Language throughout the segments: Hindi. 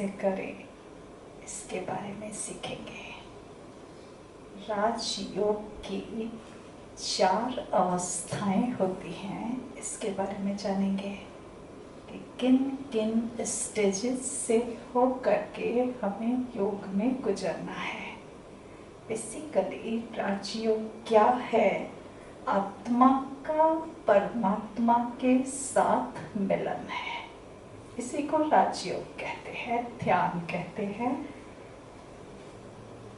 कैसे करें इसके बारे में सीखेंगे। राजयोग की 4 अवस्थाएं होती हैं, इसके बारे में जानेंगे कि किन किन स्टेजेस से हो करके हमें योग में गुजरना है। बेसिकली राजयोग क्या है? आत्मा का परमात्मा के साथ मिलन है, इसी को राजयोग कहते हैं, ध्यान कहते हैं।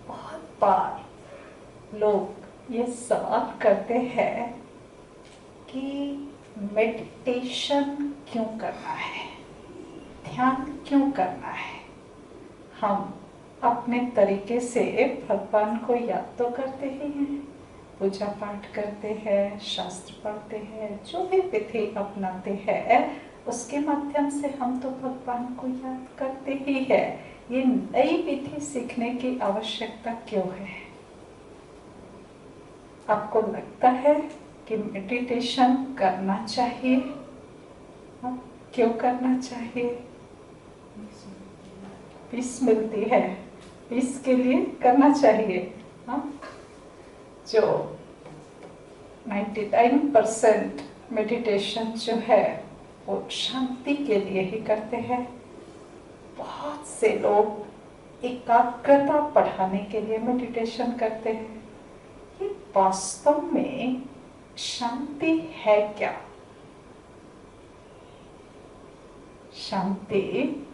बहुत बार लोग ये सवाल करते हैं कि मेडिटेशन क्यों करना है, ध्यान क्यों करना है। हम अपने तरीके से भगवान को याद तो करते ही हैं, पूजा पाठ करते हैं, शास्त्र पढ़ते हैं, जो भी विधि अपनाते हैं उसके माध्यम से हम तो भगवान को याद करते ही है। ये नई विधि सीखने की आवश्यकता क्यों है? आपको लगता है कि मेडिटेशन करना चाहिए? क्यों करना चाहिए? पीस मिलती है, पीस के लिए करना चाहिए। जो 99% मेडिटेशन जो है वो शांति के लिए ही करते हैं। बहुत से लोग एकाग्रता बढ़ाने के लिए मेडिटेशन करते हैं। ये वास्तव में शांति है क्या? शांति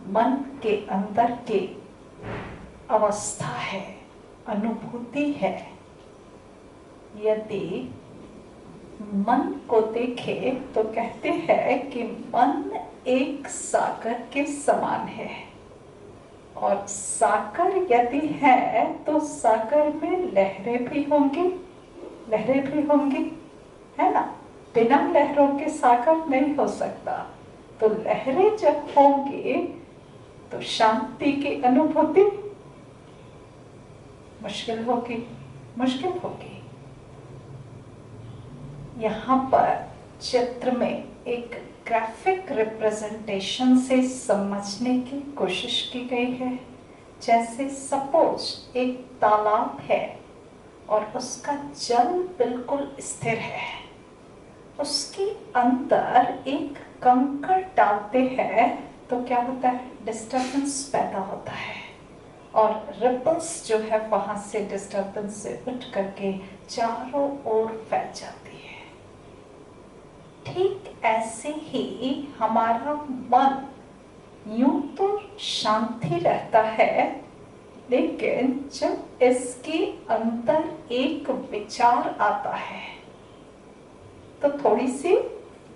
मन के अंदर की अवस्था है, अनुभूति है। यदि मन को देखे तो कहते हैं कि मन एक सागर के समान है, और सागर यदि है तो सागर में लहरें भी होंगी, है ना? बिना लहरों के सागर नहीं हो सकता। तो लहरें जब होंगी तो शांति की अनुभूति मुश्किल होगी। यहाँ पर चित्र में एक ग्राफिक रिप्रेजेंटेशन से समझने की कोशिश की गई है। जैसे सपोज एक तालाब है और उसका जल बिल्कुल स्थिर है, उसके अंदर एक कंकड़ डालते हैं तो क्या होता है? डिस्टर्बेंस पैदा होता है, और रिपल्स जो है वहां से डिस्टर्बेंस से उठ करके चारों ओर फैल जाती है। ठीक ऐसे ही हमारा मन यूं तो शांति रहता है, लेकिन जब इसके अंदर एक विचार आता है तो थोड़ी सी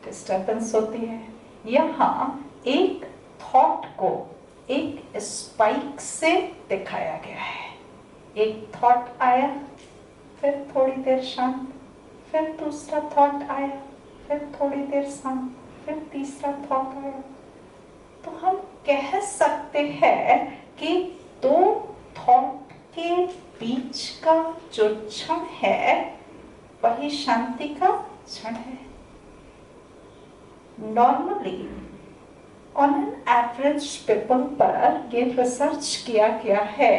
डिस्टर्बेंस होती है। यहाँ एक थॉट को एक स्पाइक से दिखाया गया है। एक थॉट आया, फिर थोड़ी देर शांत, फिर दूसरा थॉट आया, फिर थोड़ी देर शांत, फिर तीसरा थॉट आया। तो हम कह सकते हैं कि 2 थॉट के बीच का जो क्षण है वही शांति का क्षण है। Normally on an average people पर ये रिसर्च किया गया है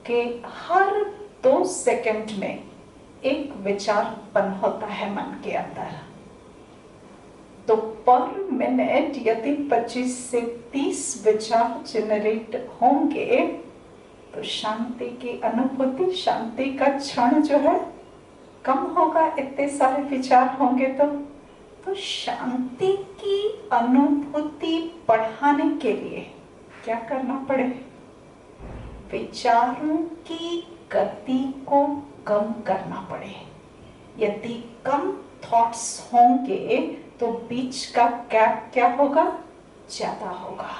कि हर 2 सेकंड में एक विचार उत्पन्न होता है मन के अंदर। तो पर मिनट यदि 25 से 30 विचार जनरेट होंगे तो शांति की अनुभूति, शांति का क्षण जो है कम होगा। इतने सारे विचार होंगे तो शांति की अनुभूति बढ़ाने के लिए क्या करना पड़े? विचारों की गति को कम करना पड़े। यदि कम थॉट्स होंगे तो बीच का गैप क्या होगा? ज्यादा होगा।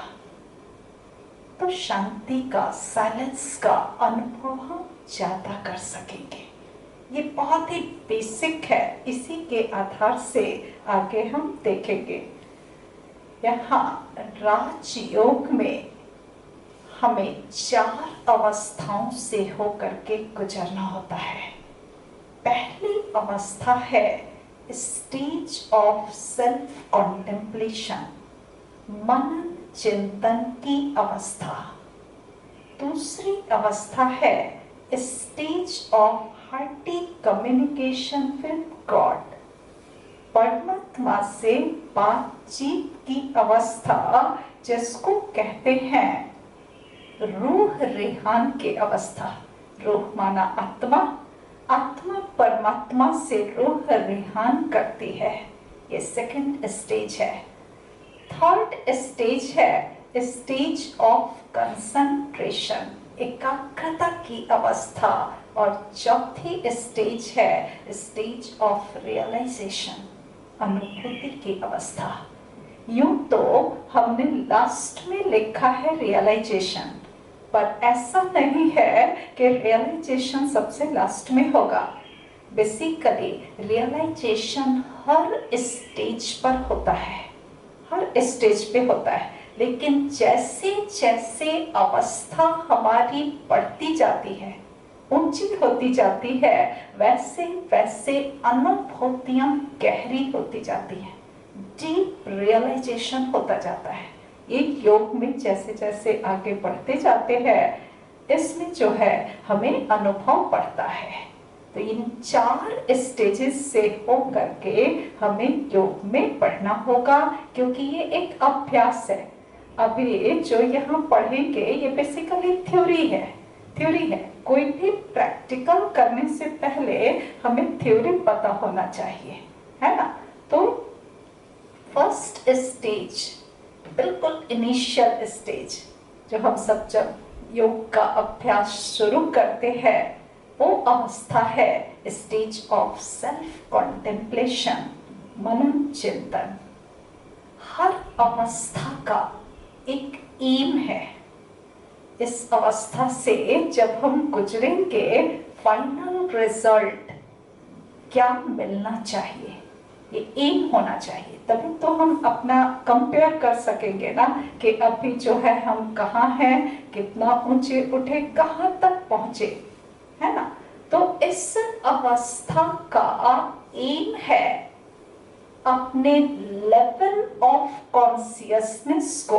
तो शांति का, साइलेंस का अनुभव हम ज्यादा कर सकेंगे। ये बहुत ही बेसिक है, इसी के आधार से आगे हम देखेंगे। यहाँ राजयोग में हमें 4 अवस्थाओं से होकर के गुजरना होता है। पहली अवस्था है स्टेज ऑफ सेल्फ कॉन्टेम्पलेशन, मनन चिंतन की अवस्था। दूसरी अवस्था है stage of hearty communication with God, परमात्मा से बातचीत की अवस्था, जिसको कहते हैं रूह रेहान की अवस्था। रूह माना आत्मा, आत्मा परमात्मा से रूह रेहान करती है। ये सेकंड स्टेज है। थर्ड स्टेज है स्टेज ऑफ कंसंट्रेशन, एकाग्रता की अवस्था। और चौथी स्टेज है स्टेज ऑफ रियलाइजेशन, अनुभूति की अवस्था। यूं तो हमने लास्ट में लिखा है रियलाइजेशन, पर ऐसा नहीं है कि रियलाइजेशन सबसे लास्ट में होगा। बेसिकली रियलाइजेशन हर स्टेज पर होता है, हर स्टेज पे होता है, लेकिन जैसे जैसे अवस्था हमारी बढ़ती जाती है, ऊंची होती जाती है, वैसे वैसे अनुभूतियां गहरी होती जाती हैं, डीप रियलाइजेशन होता जाता है। ये योग में जैसे जैसे आगे बढ़ते जाते हैं, इसमें जो है हमें अनुभव बढ़ता है। तो इन 4 स्टेजेस से होकर के हमें योग में पढ़ना होगा, क्योंकि ये एक अभ्यास है। अभी जो यहाँ पढ़ेंगे ये बेसिकली थ्योरी है, थ्योरी है। कोई भी प्रैक्टिकल करने से पहले हमें थ्योरी पता होना चाहिए, है ना। तो फर्स्ट स्टेज, बिल्कुल इनिशियल स्टेज, जो हम सब जब योग का अभ्यास शुरू करते हैं, वो अवस्था है स्टेज ऑफ सेल्फ कॉन्टेम्पलेशन, मनन चिंतन। हर अवस्था का एक एम है। इस अवस्था से जब हम गुजरेंगे, फाइनल रिजल्ट क्या मिलना चाहिए, ये एम होना चाहिए। तभी तो हम अपना कंपेयर कर सकेंगे ना, कि अभी जो है हम कहाँ हैं, कितना ऊंचे उठे, कहाँ तक पहुंचे, है ना। तो इस अवस्था का एम है अपने लेवल ऑफ कॉन्शियसनेस को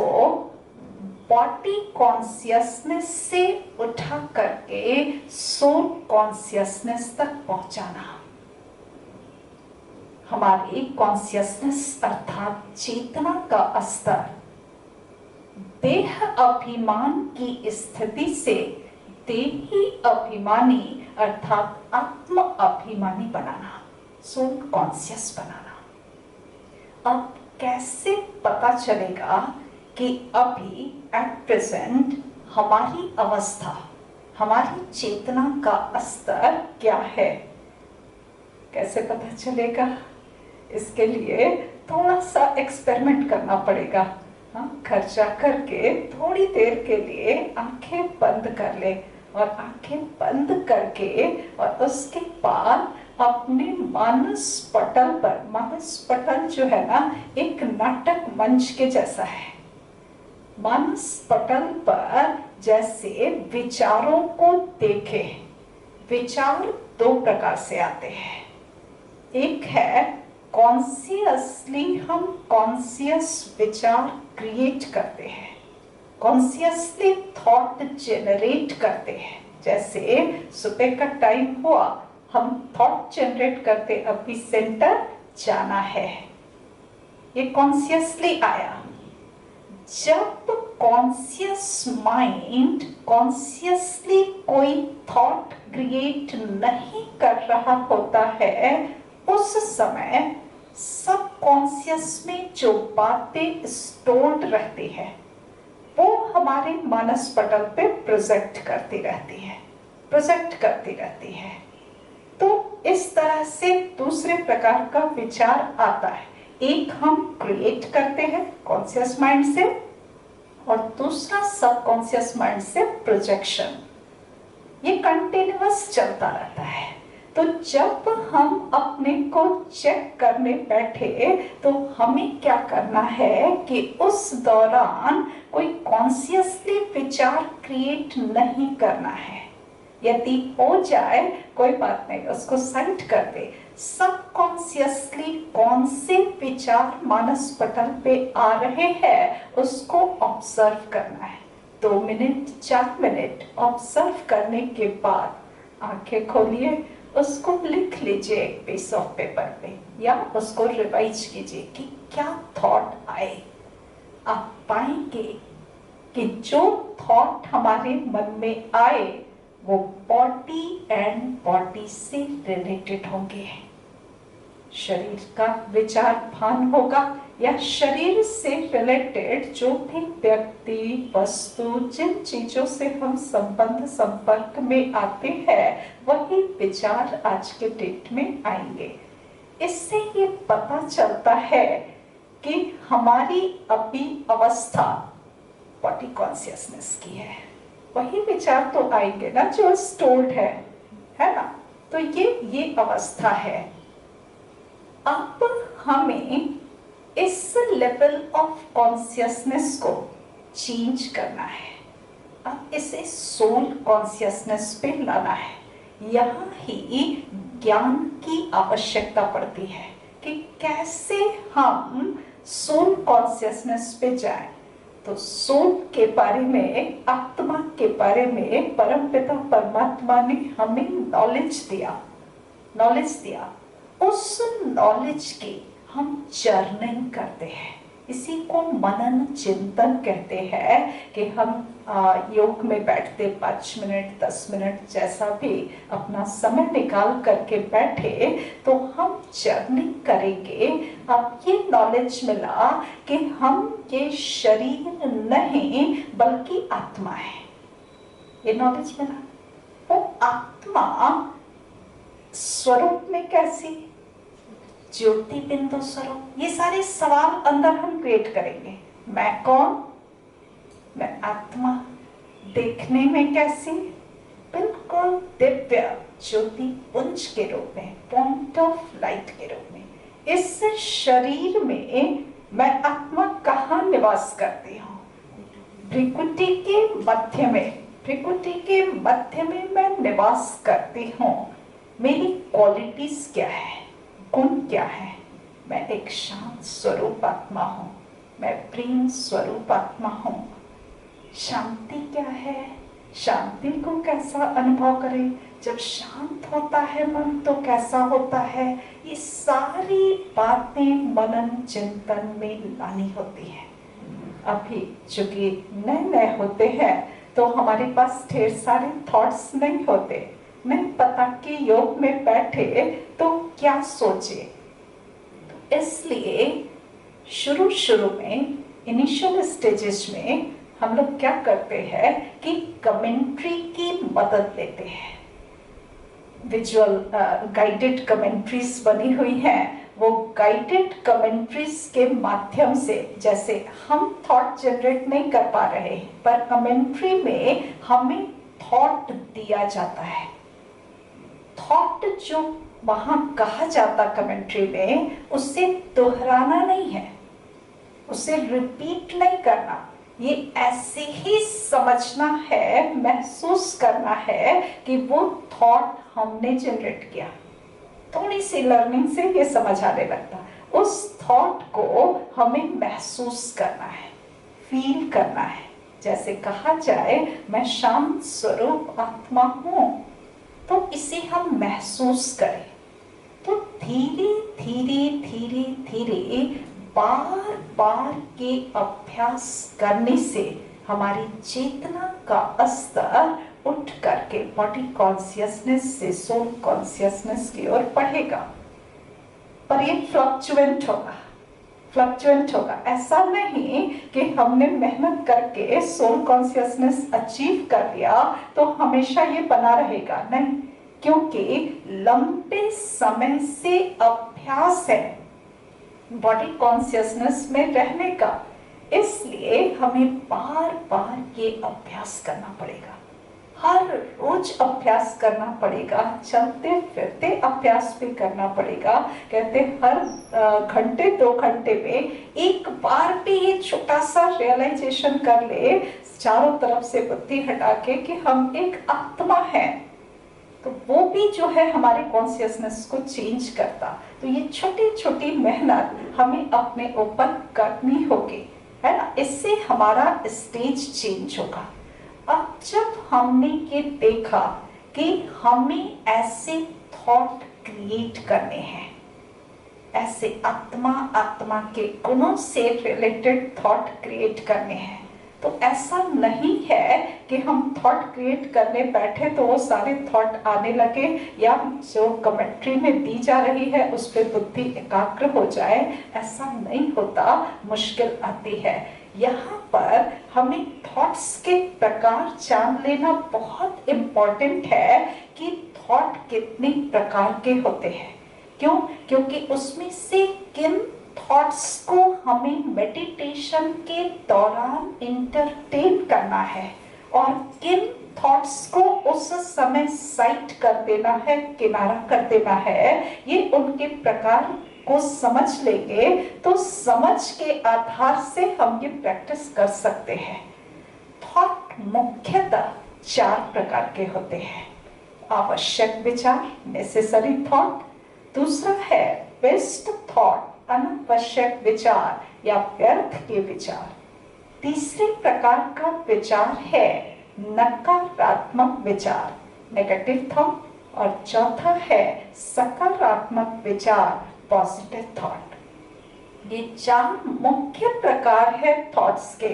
बॉडी कॉन्शियसनेस से उठा करके सोल कॉन्शियसनेस तक पहुंचाना। हमारी कॉन्शियसनेस अर्थात चेतना का स्तर देह अभिमान की स्थिति से देही अभिमानी अर्थात आत्म अभिमानी बनाना, सोल कॉन्शियस बनाना। अब कैसे पता चलेगा कि अभी एट प्रेजेंट हमारी अवस्था, हमारी चेतना का स्तर क्या है? कैसे पता चलेगा? इसके लिए थोड़ा सा एक्सपेरिमेंट करना पड़ेगा। घर जा करके थोड़ी देर के लिए आंखें बंद कर ले, और आंखें बंद करके और उसके बाद अपने मानस पटल पर, मानस पटल जो है ना एक नाटक मंच के जैसा है, मानस पटल पर जैसे विचारों को देखे। विचार 2 प्रकार से आते हैं। एक है कॉन्शियसली हम कॉन्शियस विचार क्रिएट करते हैं, कॉन्शियसली थॉट जेनरेट करते हैं। जैसे सुबह का टाइम हुआ, हम थॉट जनरेट करते, अभी सेंटर जाना है, ये कॉन्शियसली आया। जब कॉन्शियस माइंड कॉन्शियसली कोई थॉट क्रिएट नहीं कर रहा होता है, उस समय सब कॉन्शियस में जो बातें स्टोर्ड रहती है वो हमारे मानस पटल पे प्रोजेक्ट करती रहती है, प्रोजेक्ट करती रहती है। तो इस तरह से दूसरे प्रकार का विचार आता है। एक हम क्रिएट करते हैं कॉन्शियस माइंड से, और दूसरा सब कॉन्शियस माइंड से प्रोजेक्शन। ये कंटिन्यूअस चलता रहता है। तो जब हम अपने को चेक करने बैठे, तो हमें क्या करना है कि उस दौरान कोई कॉन्शियसली विचार क्रिएट नहीं करना है। यदि हो जाए कोई बात नहीं, उसको साइड कर दे। सबकॉन्शियसली कौन से विचार मानस पटल पे आ रहे हैं उसको ऑब्जर्व करना है। 2 मिनट 4 मिनट ऑब्जर्व करने के बाद आंखें खोलिए, उसको लिख लीजिए एक पीस ऑफ पेपर पे या उसको रिवाइज कीजिए कि क्या थॉट आए। आप पाएंगे कि जो थॉट हमारे मन में आए वो बॉडी एंड बॉडी से रिलेटेड होंगे। शरीर का विचार भान होगा या शरीर से रिलेटेड जो भी व्यक्ति वस्तु जिन चीजों से हम संबंध संपर्क में आते हैं वही विचार आज के डेट में आएंगे। इससे ये पता चलता है कि हमारी अभी अवस्था बॉडी कॉन्शियसनेस की है। वही विचार तो आएंगे ना जो स्टोर्ड है ना। तो ये अवस्था है। अब हमें इस लेवल ऑफ कॉन्शियसनेस को चेंज करना है। अब इसे सोल कॉन्शियसनेस पे लाना है। यहाँ ही ज्ञान की आवश्यकता पड़ती है कि कैसे हम सोल कॉन्शियसनेस पे जाएं। तो सोल के बारे में, आत्मा के बारे में परमपिता परमात्मा ने हमें नॉलेज दिया। उस नॉलेज की हम जर्निंग करते हैं। इसी को मनन चिंतन कहते हैं कि हम योग में बैठते 5 मिनट 10 मिनट जैसा भी अपना समय निकाल करके बैठे तो हम जर्नी करेंगे। अब ये नॉलेज मिला कि हम ये शरीर नहीं बल्कि आत्मा है। ये नॉलेज मिला। वो आत्मा स्वरूप में कैसी, ज्योति बिंदु स्वरूप, ये सारे सवाल अंदर हम क्रिएट करेंगे। मैं कौन, मैं आत्मा, देखने में कैसी, बिल्कुल दिव्य ज्योति पुंज के रूप में, पॉइंट ऑफ लाइट के रूप में। इस शरीर में मैं आत्मा कहाँ निवास करती हूँ? भ्रिकुटी के मध्य में मैं निवास करती हूँ। मेरी क्वालिटीज क्या है, गुण क्या है? मैं एक शांत स्वरूप आत्मा हूँ, मैं प्रेम स्वरूप आत्मा हूँ। शांति क्या है, शांति को कैसा अनुभव करें? जब शांत होता है मन तो कैसा होता है? ये सारी बातें मनन चिंतन में लानी होती है। अभी चूंकि नए होते हैं तो हमारे पास ढेर सारे थॉट्स नहीं होते, नहीं पता कि योग में बैठे तो क्या सोचे। तो इसलिए शुरू में इनिशियल स्टेजेस में हम लोग क्या करते हैं कि कमेंट्री की मदद लेते हैं। विजुअल गाइडेड कमेंट्रीज बनी हुई हैं। वो गाइडेड कमेंट्रीज के माध्यम से, जैसे हम थॉट जनरेट नहीं कर पा रहे पर कमेंट्री में हमें थॉट दिया जाता है। थॉट जो वहां कहा जाता कमेंट्री में, उसे दोहराना नहीं है, उसे रिपीट नहीं करना, ये ऐसे ही समझना है, महसूस करना है कि वो थॉट हमने जनरेट किया। थोड़ी सी लर्निंग से ये समझ आने लगता। उस थॉट को हमें महसूस करना है, फील करना है। जैसे कहा जाए मैं शांत स्वरूप आत्मा हूं, तो इसे हम महसूस करें। तो धीरे धीरे बार बार के अभ्यास करने से हमारी चेतना का स्तर उठ करके बॉडी कॉन्शियसनेस से सोल कॉन्शियसनेस की ओर बढ़ेगा। पर ये फ्लक्चुएंट होगा। ऐसा नहीं कि हमने मेहनत करके सोल कॉन्शियसनेस अचीव कर लिया तो हमेशा ये बना रहेगा, नहीं। क्योंकि लंबे समय से अभ्यास है बॉडी कॉन्शियसनेस में रहने का, इसलिए हमें बार बार ये अभ्यास करना पड़ेगा। हर रोज अभ्यास करना पड़ेगा, चलते फिरते अभ्यास भी करना पड़ेगा। कहते हर घंटे 2 घंटे में एक बार भी ये छोटा सा रियलाइजेशन कर ले, चारों तरफ से बुद्धि हटा के, कि हम एक आत्मा है। तो वो भी जो है हमारे कॉन्शियसनेस को चेंज करता। तो ये छोटी छोटी मेहनत हमें अपने ऊपर करनी होगी, है ना, इससे हमारा स्टेज चेंज होगा। अब जब हमने ये देखा कि हमें ऐसे थॉट क्रिएट करने हैं, ऐसे आत्मा के गुणों से रिलेटेड थॉट क्रिएट करने हैं, तो ऐसा नहीं है कि हम थॉट क्रिएट करने बैठे तो वो सारे थॉट आने लगे या जो कमेंट्री में दी जा रही है उस पर बुद्धि एकाग्र हो जाए, ऐसा नहीं होता, मुश्किल आती है। यहाँ पर हमें थॉट्स के प्रकार जान लेना बहुत इम्पोर्टेंट है कि थॉट कितने प्रकार के होते हैं। क्यों? क्योंकि उसमें से किन थॉट्स को हमें मेडिटेशन के दौरान इंटरटेन करना है और किन थॉट्स को उस समय साइड कर देना है, किनारा कर देना है, ये उनके प्रकार को समझ लेंगे तो समझ के आधार से हम ये प्रैक्टिस कर सकते हैं। थॉट मुख्यतः 4 प्रकार के होते हैं। आवश्यक विचार, नेसेसरी थॉट, दूसरा है वेस्ट थॉट, अनावश्यक विचार या व्यर्थ के विचार, तीसरे प्रकार का विचार है नकारात्मक विचार, नेगेटिव थॉट, और चौथा है सकारात्मक विचार, पॉजिटिव थॉट। ये 4 मुख्य प्रकार है थॉट्स के।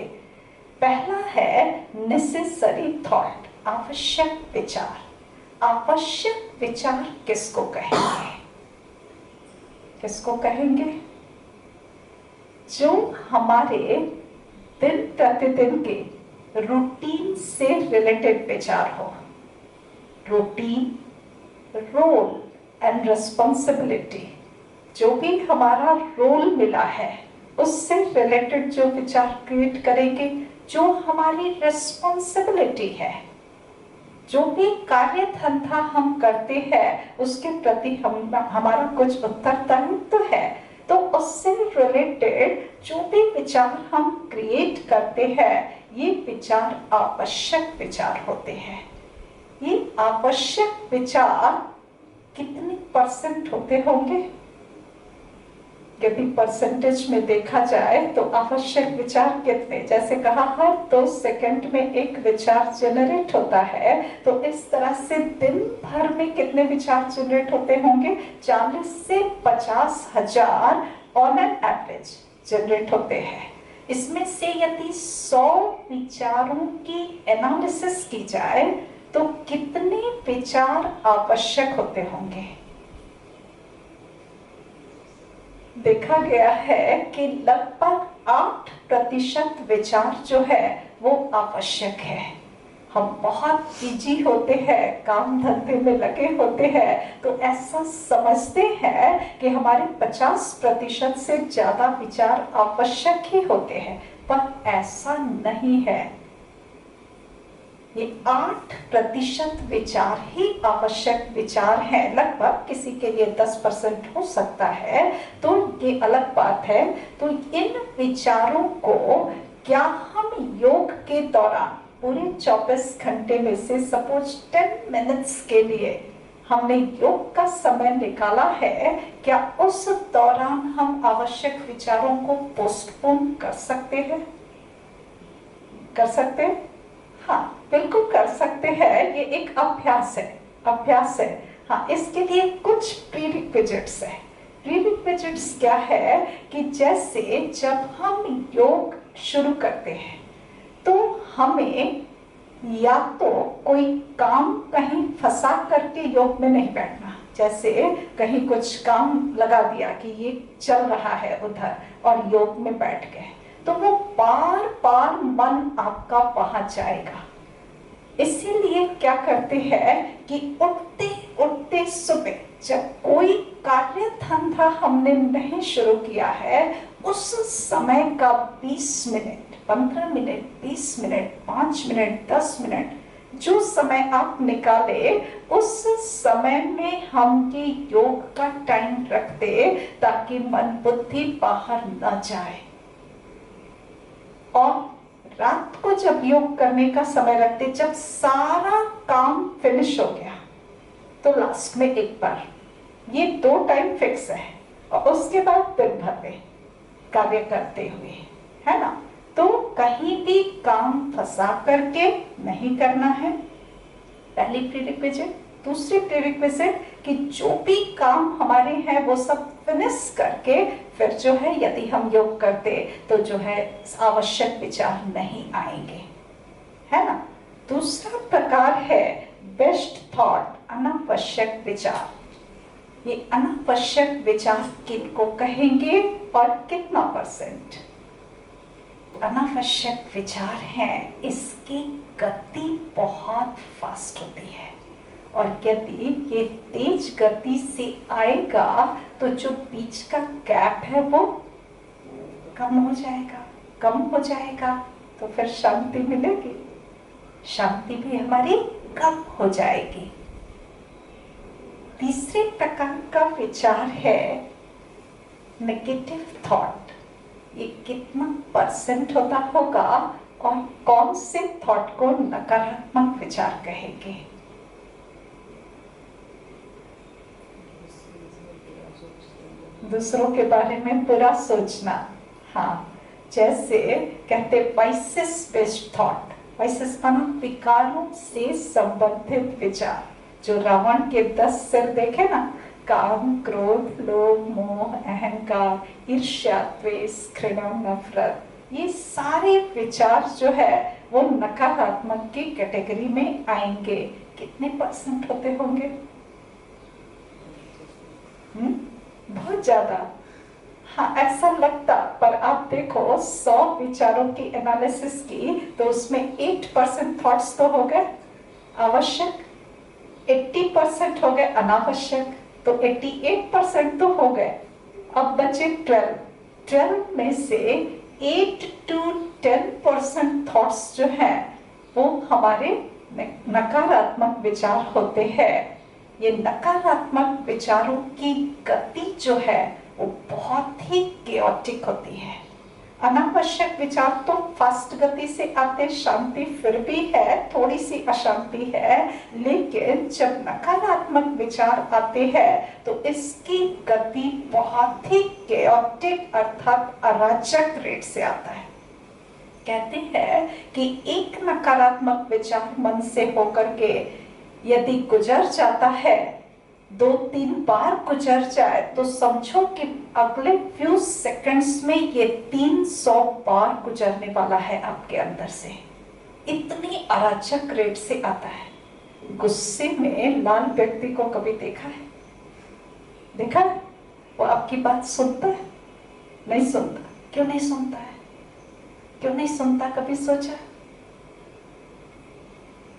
पहला है नेसेसरी थॉट, आवश्यक विचार। आवश्यक विचार किसको कहेंगे? किसको कहेंगे? जो हमारे दिन प्रतिदिन के रूटीन से रिलेटेड विचार हो। रूटीन, रोल एंड रिस्पॉन्सिबिलिटी, जो भी हमारा रोल मिला है उससे रिलेटेड जो विचार क्रिएट करेंगे। जो हमारी रिस्पॉन्सिबिलिटी है, जो भी कार्य धंधा हम करते हैं उसके प्रति हमारा कुछ उत्तरदायित्व है, तो उससे रिलेटेड जो भी विचार हम क्रिएट करते हैं ये विचार आवश्यक विचार होते हैं। ये आवश्यक विचार कितने % होते होंगे? यदि परसेंटेज में देखा जाए तो आवश्यक विचार कितने, जैसे कहा हर 2 सेकंड में एक विचार जनरेट होता है, तो इस तरह से दिन भर में कितने विचार जनरेट होते होंगे? 40 से 50 हजार ऑन एन एवरेज जनरेट होते हैं। इसमें से यदि 100 विचारों की एनालिसिस की जाए तो कितने विचार आवश्यक होते होंगे? देखा गया है कि लगभग 8% विचार जो है वो आवश्यक है। हम बहुत बिजी होते हैं, काम धंधे में लगे होते हैं, तो ऐसा समझते हैं कि हमारे 50% से ज्यादा विचार आवश्यक ही होते हैं, पर ऐसा नहीं है। ये 8% विचार ही आवश्यक विचार हैं। लगभग किसी के लिए 10% हो सकता है, तो ये अलग बात है। तो इन विचारों को क्या हम योग के दौरान पूरे 24 घंटे में से सपोज 10 मिनट्स के लिए हमने योग का समय निकाला है, क्या उस दौरान हम आवश्यक विचारों को पोस्टपोन कर सकते हैं? कर सकते हैं? हाँ, बिल्कुल कर सकते हैं। ये एक अभ्यास है, अभ्यास है। हाँ, इसके लिए कुछ प्रीरिक्विजिट्स है। प्रीरिक्विजिट्स क्या है कि जैसे जब हम योग शुरू करते हैं तो हमें या तो कोई काम कहीं फंसा करके योग में नहीं बैठना, जैसे कहीं कुछ काम लगा दिया कि ये चल रहा है उधर और योग में बैठ गए, तो वो बार बार मन आपका वहां जाएगा। इसीलिए क्या करते हैं कि उठते उठते सुबह जब कोई कार्य धंधा हमने नहीं शुरू किया है, उस समय का 20 minute, 15 minute, 20 minute, 5 minute, 10 minute, जो समय आप निकाले उस समय में हम ये योग का टाइम रखते ताकि मन बुद्धि बाहर न जाए। और रात को जब योग करने का समय रखते, जब सारा काम फिनिश हो गया, तो लास्ट में एक बार, ये 2 टाइम फिक्स है, और उसके बाद दिन भर में कार्य करते हुए, है ना। तो कहीं भी काम फंसा करके नहीं करना है, पहली प्रीरिक्विजिट। दूसरी प्रीरिक्विजिट कि जो भी काम हमारे हैं वो सब फिनिश करके फिर जो है यदि हम योग करते तो जो है आवश्यक विचार नहीं आएंगे, है ना। दूसरा प्रकार है बेस्ट थॉट, अनावश्यक विचार। ये अनावश्यक विचार किनको कहेंगे और कितना %? अनावश्यक विचार हैं, इसकी गति बहुत फास्ट होती है, और यदि ये तेज गति से आएगा तो जो बीच का गैप है वो कम हो जाएगा, कम हो जाएगा, तो फिर शांति मिलेगी, शांति भी हमारी कम हो जाएगी। तीसरे प्रकार का विचार है नेगेटिव थॉट। ये कितना % होता होगा, और कौन से थॉट को नकारात्मक विचार कहेंगे? दूसरों के बारे में बुरा सोचना, हाँ, जैसे कहते वाइसेस बेस्ड थॉट। वाइसेस माना विकारों से संबंधित विचार। जो रावण के 10 सिर देखे ना, काम, क्रोध, लोभ, मोह, अहंकार, ईर्ष्या, द्वेष, घृणा, नफरत, ये सारे विचार जो है वो नकारात्मक की कैटेगरी में आएंगे। कितने % होते होंगे? बहुत ज्यादा। हाँ, ऐसा लगता, पर आप देखो 100 विचारों की एनालिसिस की तो उसमें 8% थॉट्स तो हो गए आवश्यक, 80% हो गए अनावश्यक, तो 88% तो हो गए। अब बचे 12 में से 8 to 10% थॉट्स जो हैं वो हमारे नकारात्मक विचार होते हैं। ये नकारात्मक विचारों की गति जो है वो बहुत ही केओटिक होती है। अनावश्यक विचार तो फास्ट गति से आते, शांति फिर भी है, थोड़ी सी अशांति है, लेकिन जब नकारात्मक विचार आते हैं तो इसकी गति बहुत ही केओटिक अर्थात अराजक रेट से आता है। कहते हैं कि एक नकारात्मक विचार मन से होकर के यदि गुजर जाता है, 2-3 बार गुजर जाए, तो समझो कि अगले फ्यू सेकंड्स में ये 300 बार गुजरने वाला है आपके अंदर से। इतनी अराजक रेट से आता है। गुस्से में लाल व्यक्ति को कभी देखा है? देखा है? वो आपकी बात सुनता है? नहीं सुनता। क्यों नहीं सुनता है? क्यों नहीं सुनता, कभी सोचा?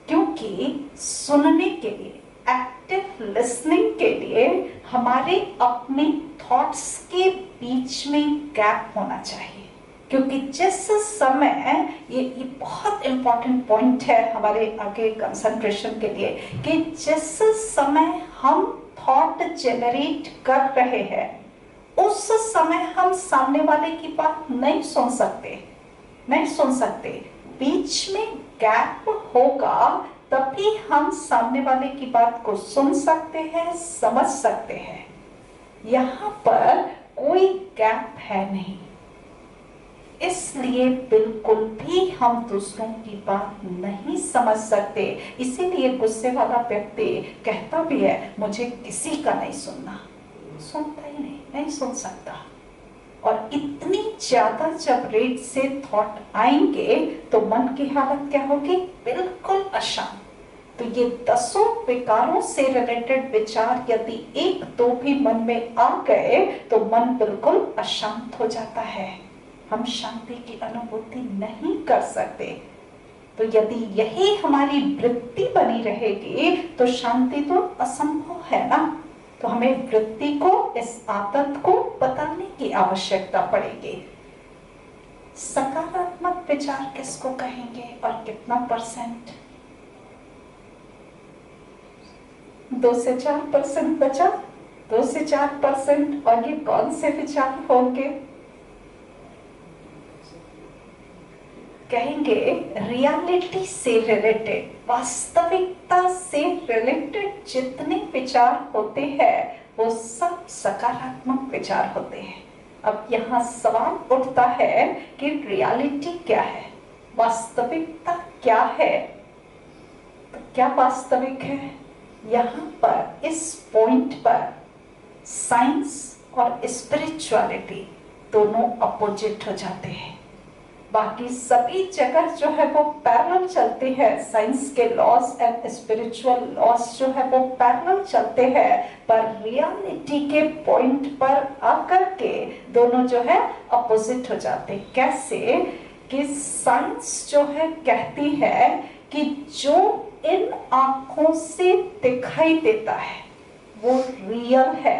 क्योंकि सुनने के लिए, एक्टिव लिसनिंग के लिए हमारे अपने थॉट्स के बीच में गैप होना चाहिए। क्योंकि जिस समय ये बहुत इंपॉर्टेंट पॉइंट है हमारे आगे कंसंट्रेशन के लिए, कि जिस समय हम थॉट जनरेट कर रहे हैं उस समय हम सामने वाले की बात नहीं सुन सकते। बीच में गैप होगा तभी हम सामने वाले की बात को सुन सकते हैं, समझ सकते हैं। यहाँ पर कोई गैप है नहीं, इसलिए बिल्कुल भी हम दूसरों की बात नहीं समझ सकते। इसीलिए गुस्से वाला व्यक्ति कहता भी है मुझे किसी का नहीं सुनना, सुनता ही नहीं सुन सकता। और इतनी ज्यादा जब रेट से थॉट आएंगे तो मन की हालत क्या होगी? बिल्कुल अशांत। तो ये 10 विकारों से रिलेटेड विचार यदि 1-2 भी मन में आ गए तो मन बिल्कुल अशांत हो जाता है, हम शांति की अनुभूति नहीं कर सकते। तो यदि यही हमारी वृत्ति बनी रहेगी तो शांति तो असंभव है ना। तो हमें वृत्ति को, इस आदत को बदलने की आवश्यकता पड़ेगी। सकारात्मक विचार किसको कहेंगे और कितना %? 2 से 4% बचा। 2 से 4%। और ये कौन से विचार होंगे? कहेंगे रियलिटी से रिलेटेड, वास्तविकता से रिलेटेड जितने विचार होते हैं वो सब सकारात्मक विचार होते हैं। अब यहाँ सवाल उठता है कि रियलिटी क्या है, वास्तविकता क्या है? तो क्या वास्तविक है? यहाँ पर इस पॉइंट पर साइंस और स्पिरिचुअलिटी दोनों अपोजिट हो जाते हैं। बाकी सभी जगह जो है वो पैरेलल चलते हैं, साइंस के लॉस एंड स्पिरिचुअल लॉस जो है वो पैरेलल चलते हैं, पर रियलिटी के पॉइंट पर आकर के दोनों जो है अपोजिट हो जाते हैं। कैसे कि साइंस जो है कहती है कि जो इन आंखों से दिखाई देता है वो रियल है,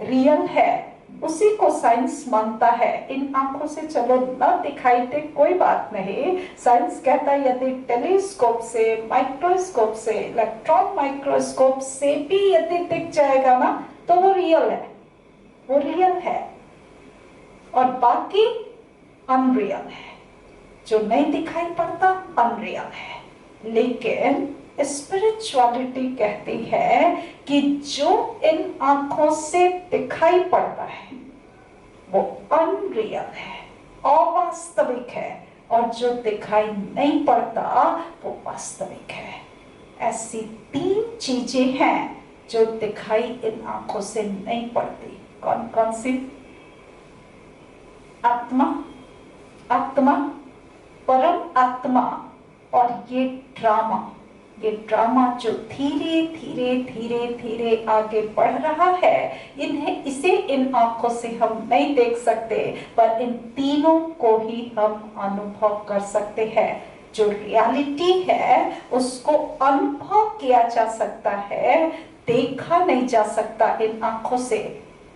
रियल है, उसी को साइंस मानता है। इन आंखों से चलो न दिखाई दे कोई बात नहीं, साइंस कहता है यदि टेलीस्कोप से, माइक्रोस्कोप से, इलेक्ट्रॉन माइक्रोस्कोप से भी यदि दिख जाएगा ना तो वो रियल है, वो रियल है, और बाकी अनरियल है। जो नहीं दिखाई पड़ता अनरियल है। लेकिन स्पिरिचुअलिटी कहती है कि जो इन आंखों से दिखाई पड़ता है वो अनरियल है, अवास्तविक है, और जो दिखाई नहीं पड़ता वो वास्तविक है। ऐसी 3 चीजें हैं जो दिखाई इन आंखों से नहीं पड़ती। कौन कौन सी? आत्मा, आत्मा, परम आत्मा, और ये ड्रामा, ये ड्रामा जो धीरे धीरे धीरे धीरे आगे बढ़ रहा है, इसे इन आंखों से हम नहीं देख सकते, पर इन तीनों को ही हम अनुभव कर सकते हैं। जो रियलिटी है उसको अनुभव किया जा सकता है, देखा नहीं जा सकता इन आंखों से।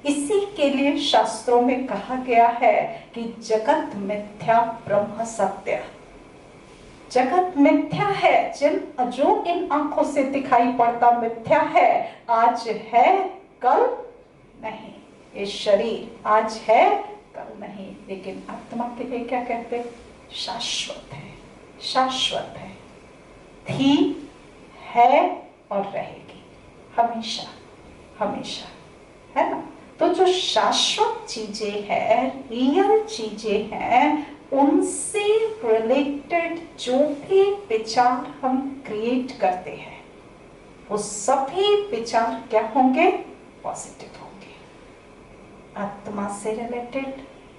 इसी के लिए शास्त्रों में कहा गया है कि जगत मिथ्या ब्रह्म सत्य। जगत मिथ्या है, जो इन आंखों से दिखाई पड़ता मिथ्या है, आज है कल नहीं। ये शरीर आज है कल नहीं, लेकिन आत्मा के लिए क्या कहते? शाश्वत है, शाश्वत है, थी, है और रहेगी हमेशा, हमेशा, है ना। तो जो शाश्वत चीजें हैं, रियल चीजें हैं, उनसे रिलेटेड जो भी विचार हम क्रिएट करते हैं वो सभी विचार क्या होंगे? पॉजिटिव होंगे। आत्मा से रिलेटेड,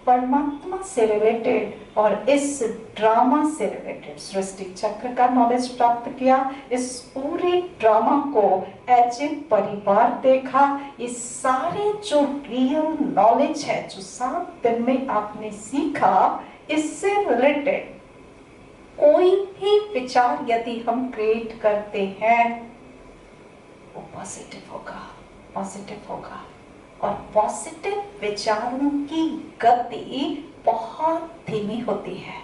परमात्मा से रिलेटेड और इस ड्रामा से रिलेटेड सृष्टि चक्र का नॉलेज प्राप्त किया। इस पूरे ड्रामा को एज ए परिवार देखा। ये सारे जो रियल नॉलेज है जो 7 दिन में आपने सीखा, इससे रिलेटेड कोई भी विचार यदि हम क्रिएट करते हैं वो पॉजिटिव होगा, पॉजिटिव होगा। और पॉजिटिव विचारों की गति बहुत धीमी होती है,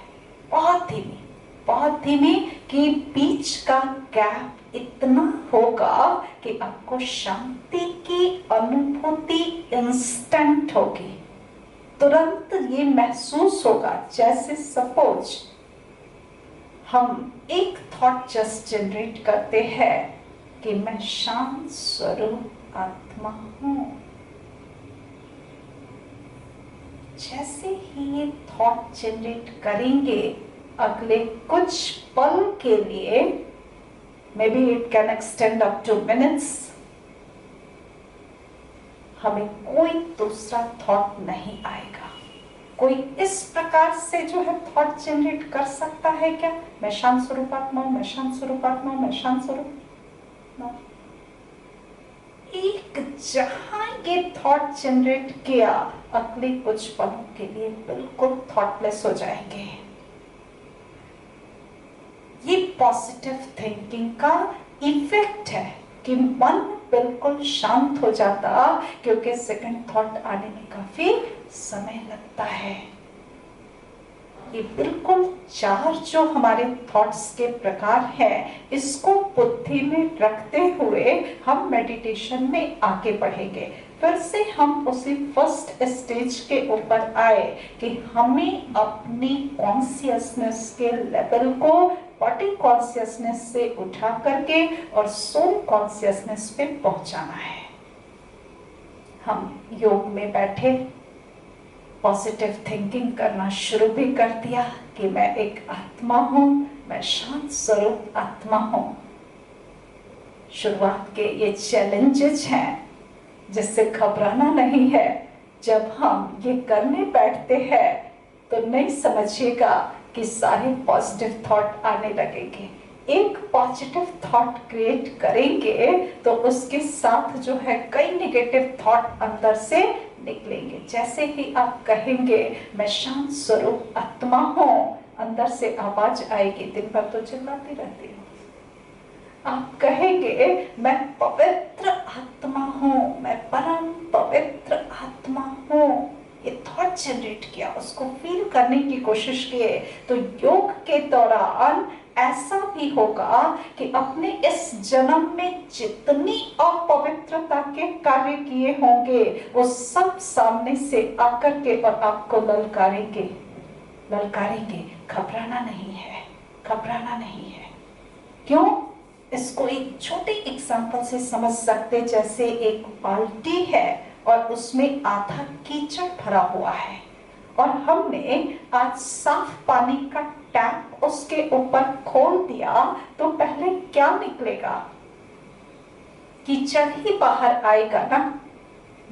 बहुत धीमी, बहुत धीमी, कि बीच का गैप इतना होगा कि आपको शांति की अनुभूति इंस्टेंट होगी। तुरंत ये महसूस होगा जैसे सपोज हम एक थॉट जस्ट जनरेट करते हैं कि मैं शांत स्वरूप आत्मा हूं। जैसे ही ये थॉट जनरेट करेंगे, अगले कुछ पल के लिए, may be it can extend up two minutes, हमें कोई दूसरा थॉट नहीं आएगा। कोई इस प्रकार से जो है थॉट जनरेट कर सकता है क्या? मैं शांत स्वरूप आत्मा हूं, मैं शांत स्वरूप आत्मा हूं, मैं शांत स्वरूप। एक जहां ये थॉट जनरेट किया, अगले कुछ पलों के लिए बिल्कुल थॉटलेस हो जाएंगे। ये पॉजिटिव थिंकिंग का इफेक्ट है कि मन बिल्कुल शांत हो जाता, क्योंकि सेकंड थॉट आने में काफी समय लगता है। ये बिल्कुल 4 जो हमारे थॉट्स के प्रकार हैं, इसको बुद्धि में रखते हुए हम मेडिटेशन में आगे बढ़ेंगे। फिर से हम उसी फर्स्ट स्टेज के ऊपर आए कि हमें अपनी कॉन्शियसनेस के लेवल को बॉडी कॉन्शियसनेस से उठा करके और सोल कॉन्शियसनेस पे पहुंचाना है। हम योग में बैठे, पॉजिटिव थिंकिंग करना शुरू भी कर दिया कि मैं एक आत्मा हूं, मैं शांत स्वरूप आत्मा हूं। शुरुआत के ये चैलेंजेस हैं जिससे घबराना नहीं है। जब हम ये करने बैठते हैं तो नहीं समझिएगा कि सारे पॉजिटिव थॉट आने लगेंगे। एक पॉजिटिव थॉट क्रिएट करेंगे तो उसके साथ जो है कई नेगेटिव थॉट अंदर से निकलेंगे। जैसे ही आप कहेंगे मैं शांत स्वरूप आत्मा हूं, अंदर से आवाज आएगी, दिन भर तो चिल्लाती रहती हूँ। आप कहेंगे मैं पवित्र आत्मा हूँ, मैं परम पवित्र आत्मा हूँ, ये थॉट जनरेट किया, उसको फील करने की कोशिश किए। तो योग के दौरान ऐसा भी होगा कि अपने इस जन्म में जितनी अपवित्रता के कार्य किए होंगे वो सब सामने से आकर के और आपको ललकारेंगे। घबराना नहीं है, घबराना नहीं है। क्यों? इसको एक छोटे एग्जाम्पल से समझ सकते। जैसे एक बाल्टी है और उसमें आधा कीचड़ भरा हुआ है और हमने आज साफ पानी का टैप उसके ऊपर खोल दिया तो पहले क्या निकलेगा? कीचड़ ही बाहर आएगा ना।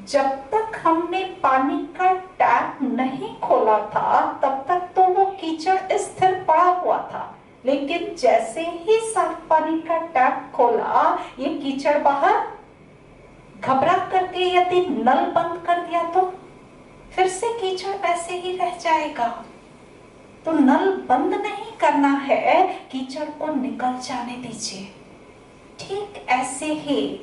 जब तक हमने पानी का टैप नहीं खोला था तब तक तो वो कीचड़ स्थिर पड़ा हुआ था, लेकिन जैसे ही साफ पानी का टैप खोला ये कीचड़ बाहर। घबरा करके यदि नल बंद कर दिया तो फिर से कीचड़ ऐसे ही रह जाएगा। तो नल बंद नहीं करना है, कीचड़ को निकल जाने दीजिए। ठीक ऐसे ही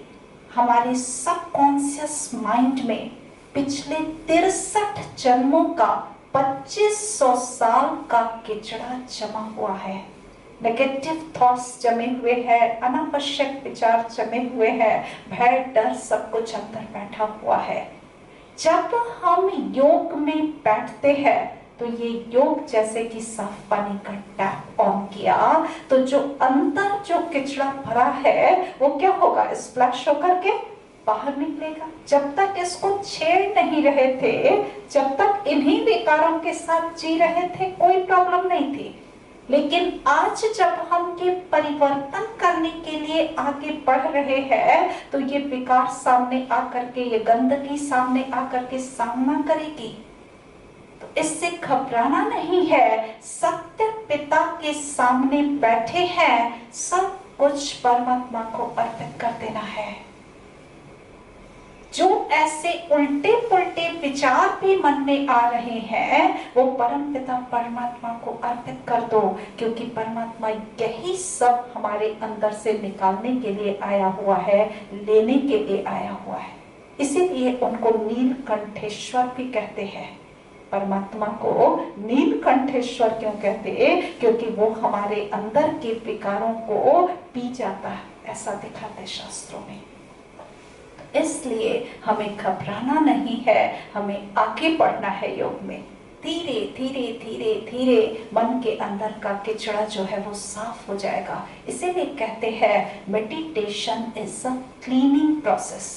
हमारे सबकॉन्शियस माइंड में पिछले 63 जन्मों का 2500 साल का किचड़ा जमा हुआ है। नेगेटिव थॉट्स जमे हुए हैं, अनावश्यक विचार जमे हुए हैं, भय डर सब कुछ अंदर बैठा हुआ है। जब हम योग में बैठते हैं तो ये योग जैसे कि साफ पानी का टैप ऑन किया तो जो अंदर जो किचड़ा भरा है वो क्या होगा? स्प्लैश होकर के बाहर निकलेगा। जब तक इसको छेड़ नहीं रहे थे, जब तक इन्हीं विकारों के साथ जी रहे थे, कोई प्रॉब्लम नहीं थी। लेकिन आज जब हम ये परिवर्तन करने के लिए आगे बढ़ रहे हैं तो ये विकार सामने आकर के, ये गंदगी सामने आकर के सामना करेगी। तो इससे घबराना नहीं है। सत्य पिता के सामने बैठे हैं, सब कुछ परमात्मा को अर्पित कर देना है। जो ऐसे उल्टे पुल्टे विचार भी मन में आ रहे हैं वो परम पिता परमात्मा को अर्पित कर दो, क्योंकि परमात्मा यही सब हमारे अंदर से निकालने के लिए आया हुआ है, लेने के लिए आया हुआ है। इसीलिए उनको नीलकंठेश्वर भी कहते हैं। परमात्मा को नीलकंठेश्वर क्यों कहते हैं? क्योंकि वो हमारे अंदर के विकारों को पी जाता है, ऐसा दिखाते शास्त्रों में। इसलिए हमें घबराना नहीं है, हमें आगे बढ़ना है योग में। धीरे धीरे धीरे धीरे मन के अंदर का किचड़ा जो है वो साफ हो जाएगा। इसीलिए कहते हैं meditation is a cleaning process.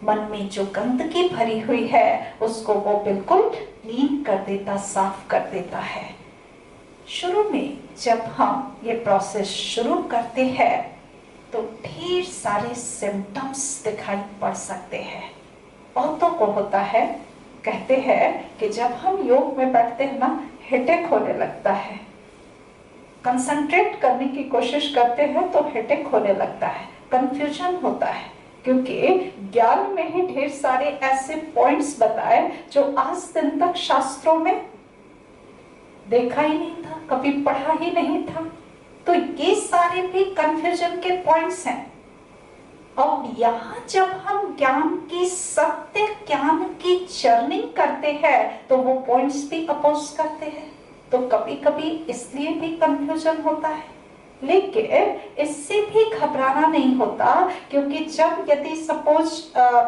मन में जो गंदगी भरी हुई है उसको वो बिल्कुल क्लीन कर देता, साफ कर देता है। शुरू में जब हम ये प्रोसेस शुरू करते हैं तो ढेर सारे सिम्टम्स दिखाई पड़ सकते हैं। औरतों को होता है, कहते हैं कि जब हम योग में बैठते हैं ना, हेडेक होने लगता है। कंसंट्रेट करने की कोशिश करते हैं तो हेडेक होने लगता है, कंफ्यूजन होता है, क्योंकि ज्ञान में ही ढेर सारे ऐसे पॉइंट्स बताए जो आज दिन तक शास्त्रों में देखा ही नहीं था, कभी पढ़ा ही नहीं था। तो ये सारे भी कंफ्यूजन के पॉइंट्स हैं। और यहाँ जब हम ज्ञान की, सत्य ज्ञान की जर्नी करते हैं तो वो पॉइंट्स भी अपोज करते हैं। तो कभी कभी इसलिए भी कंफ्यूजन होता है, लेकिन इससे भी घबराना नहीं होता, क्योंकि जब यदि सपोज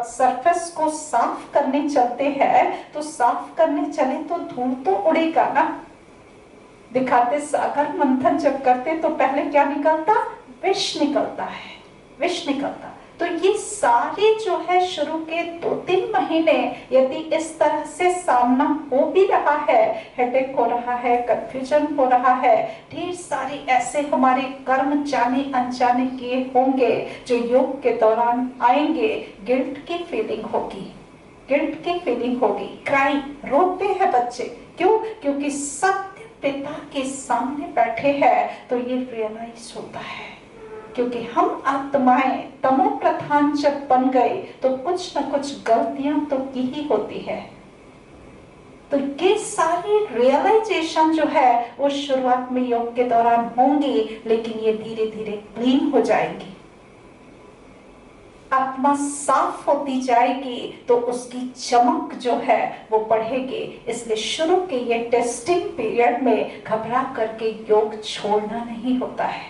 सरफेस को साफ करने चलते हैं तो साफ करने चले तो धूल तो उड़ेगा ना। दिखाते सागर मंथन जब करते तो पहले क्या निकलता, विष निकलता है, विष निकलता। तो ये सारे जो है शुरू के 2-3 महीने यदि इस तरह से सामना हो भी रहा है, हेडेक हो रहा है, कंफ्यूजन हो रहा है, ढेर सारे ऐसे हमारे कर्म जाने अनजाने किए होंगे जो योग के दौरान आएंगे, गिल्ट की फीलिंग होगी, गिल्ट की फीलिंग होगी, क्राइंग, रोते हैं बच्चे, क्यों? क्योंकि सत्य पिता के सामने बैठे हैं तो ये रियलाइज होता है, क्योंकि हम आत्माएं तमो प्रधान जब बन गए तो कुछ न कुछ गलतियां तो की ही होती है। तो ये सारी रियलाइजेशन जो है वो शुरुआत में योग के दौरान होंगी, लेकिन ये धीरे धीरे क्लीन हो जाएंगी, आत्मा साफ होती जाएगी तो उसकी चमक जो है वो बढ़ेगी। इसलिए शुरू के ये टेस्टिंग पीरियड में घबरा करके योग छोड़ना नहीं होता है,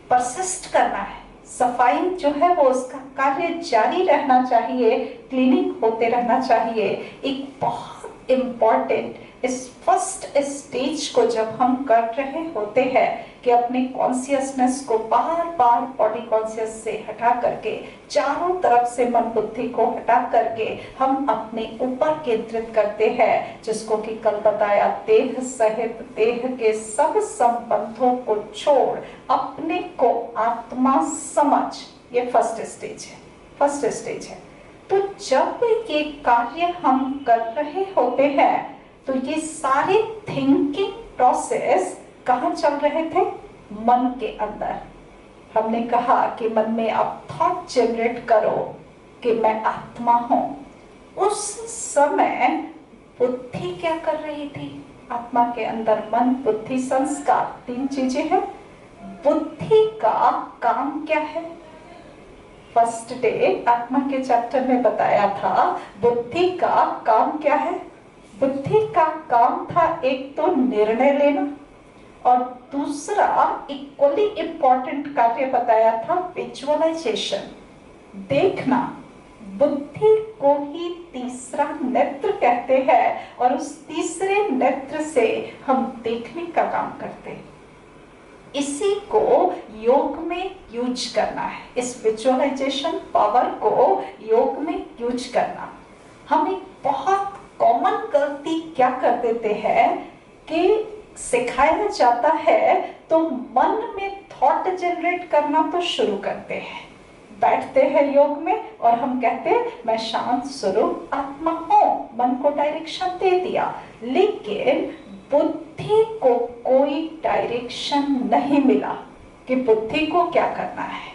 परसिस्ट करना है, सफाई जो है वो उसका कार्य जारी रहना चाहिए, क्लीनिंग होते रहना चाहिए। एक बहुत इम्पोर्टेंट इस फर्स्ट स्टेज को जब हम कर रहे होते हैं कि अपने कॉन्शियसनेस को बार बार बॉडी कॉन्शियस से हटा करके, चारों तरफ से मन बुद्धि को हटा करके हम अपने ऊपर केंद्रित करते हैं, जिसको कि कल बताया, देह सहित देह के सब संबंधों को छोड़ अपने को आत्मा समझ, ये फर्स्ट स्टेज है, फर्स्ट स्टेज है। तो जब ये कार्य हम कर रहे होते हैं तो ये सारे थिंकिंग प्रोसेस कहाँ चल रहे थे, मन के अंदर। हमने कहा कि मन में आप थॉट जनरेट करो कि मैं आत्मा हूं। उस समय बुद्धि क्या कर रही थी, आत्मा के अंदर मन बुद्धि संस्कार 3 चीजें हैं। बुद्धि का काम क्या है, फर्स्ट डे आत्मा के चैप्टर में बताया था, बुद्धि का काम क्या है। बुद्धि का काम था एक तो निर्णय लेना, और दूसरा इक्वली इम्पोर्टेंट कार्य बताया था विजुअलाइजेशन, देखना। बुद्धि को ही तीसरा नेत्र कहते हैं, और उस तीसरे नेत्र से हम देखने का काम करते हैं। इसी को योग में यूज करना है, इस विजुअलाइजेशन पावर को योग में यूज करना। हम एक बहुत कॉमन गलती क्या कर देते हैं कि सिखाया जाता है तो मन में थॉट जनरेट करना तो शुरू करते हैं, बैठते हैं योग में और हम कहते हैं मैं शांत स्वरूप आत्मा हूं, मन को डायरेक्शन दे दिया, लेकिन बुद्धि को कोई डायरेक्शन नहीं मिला कि बुद्धि को क्या करना है।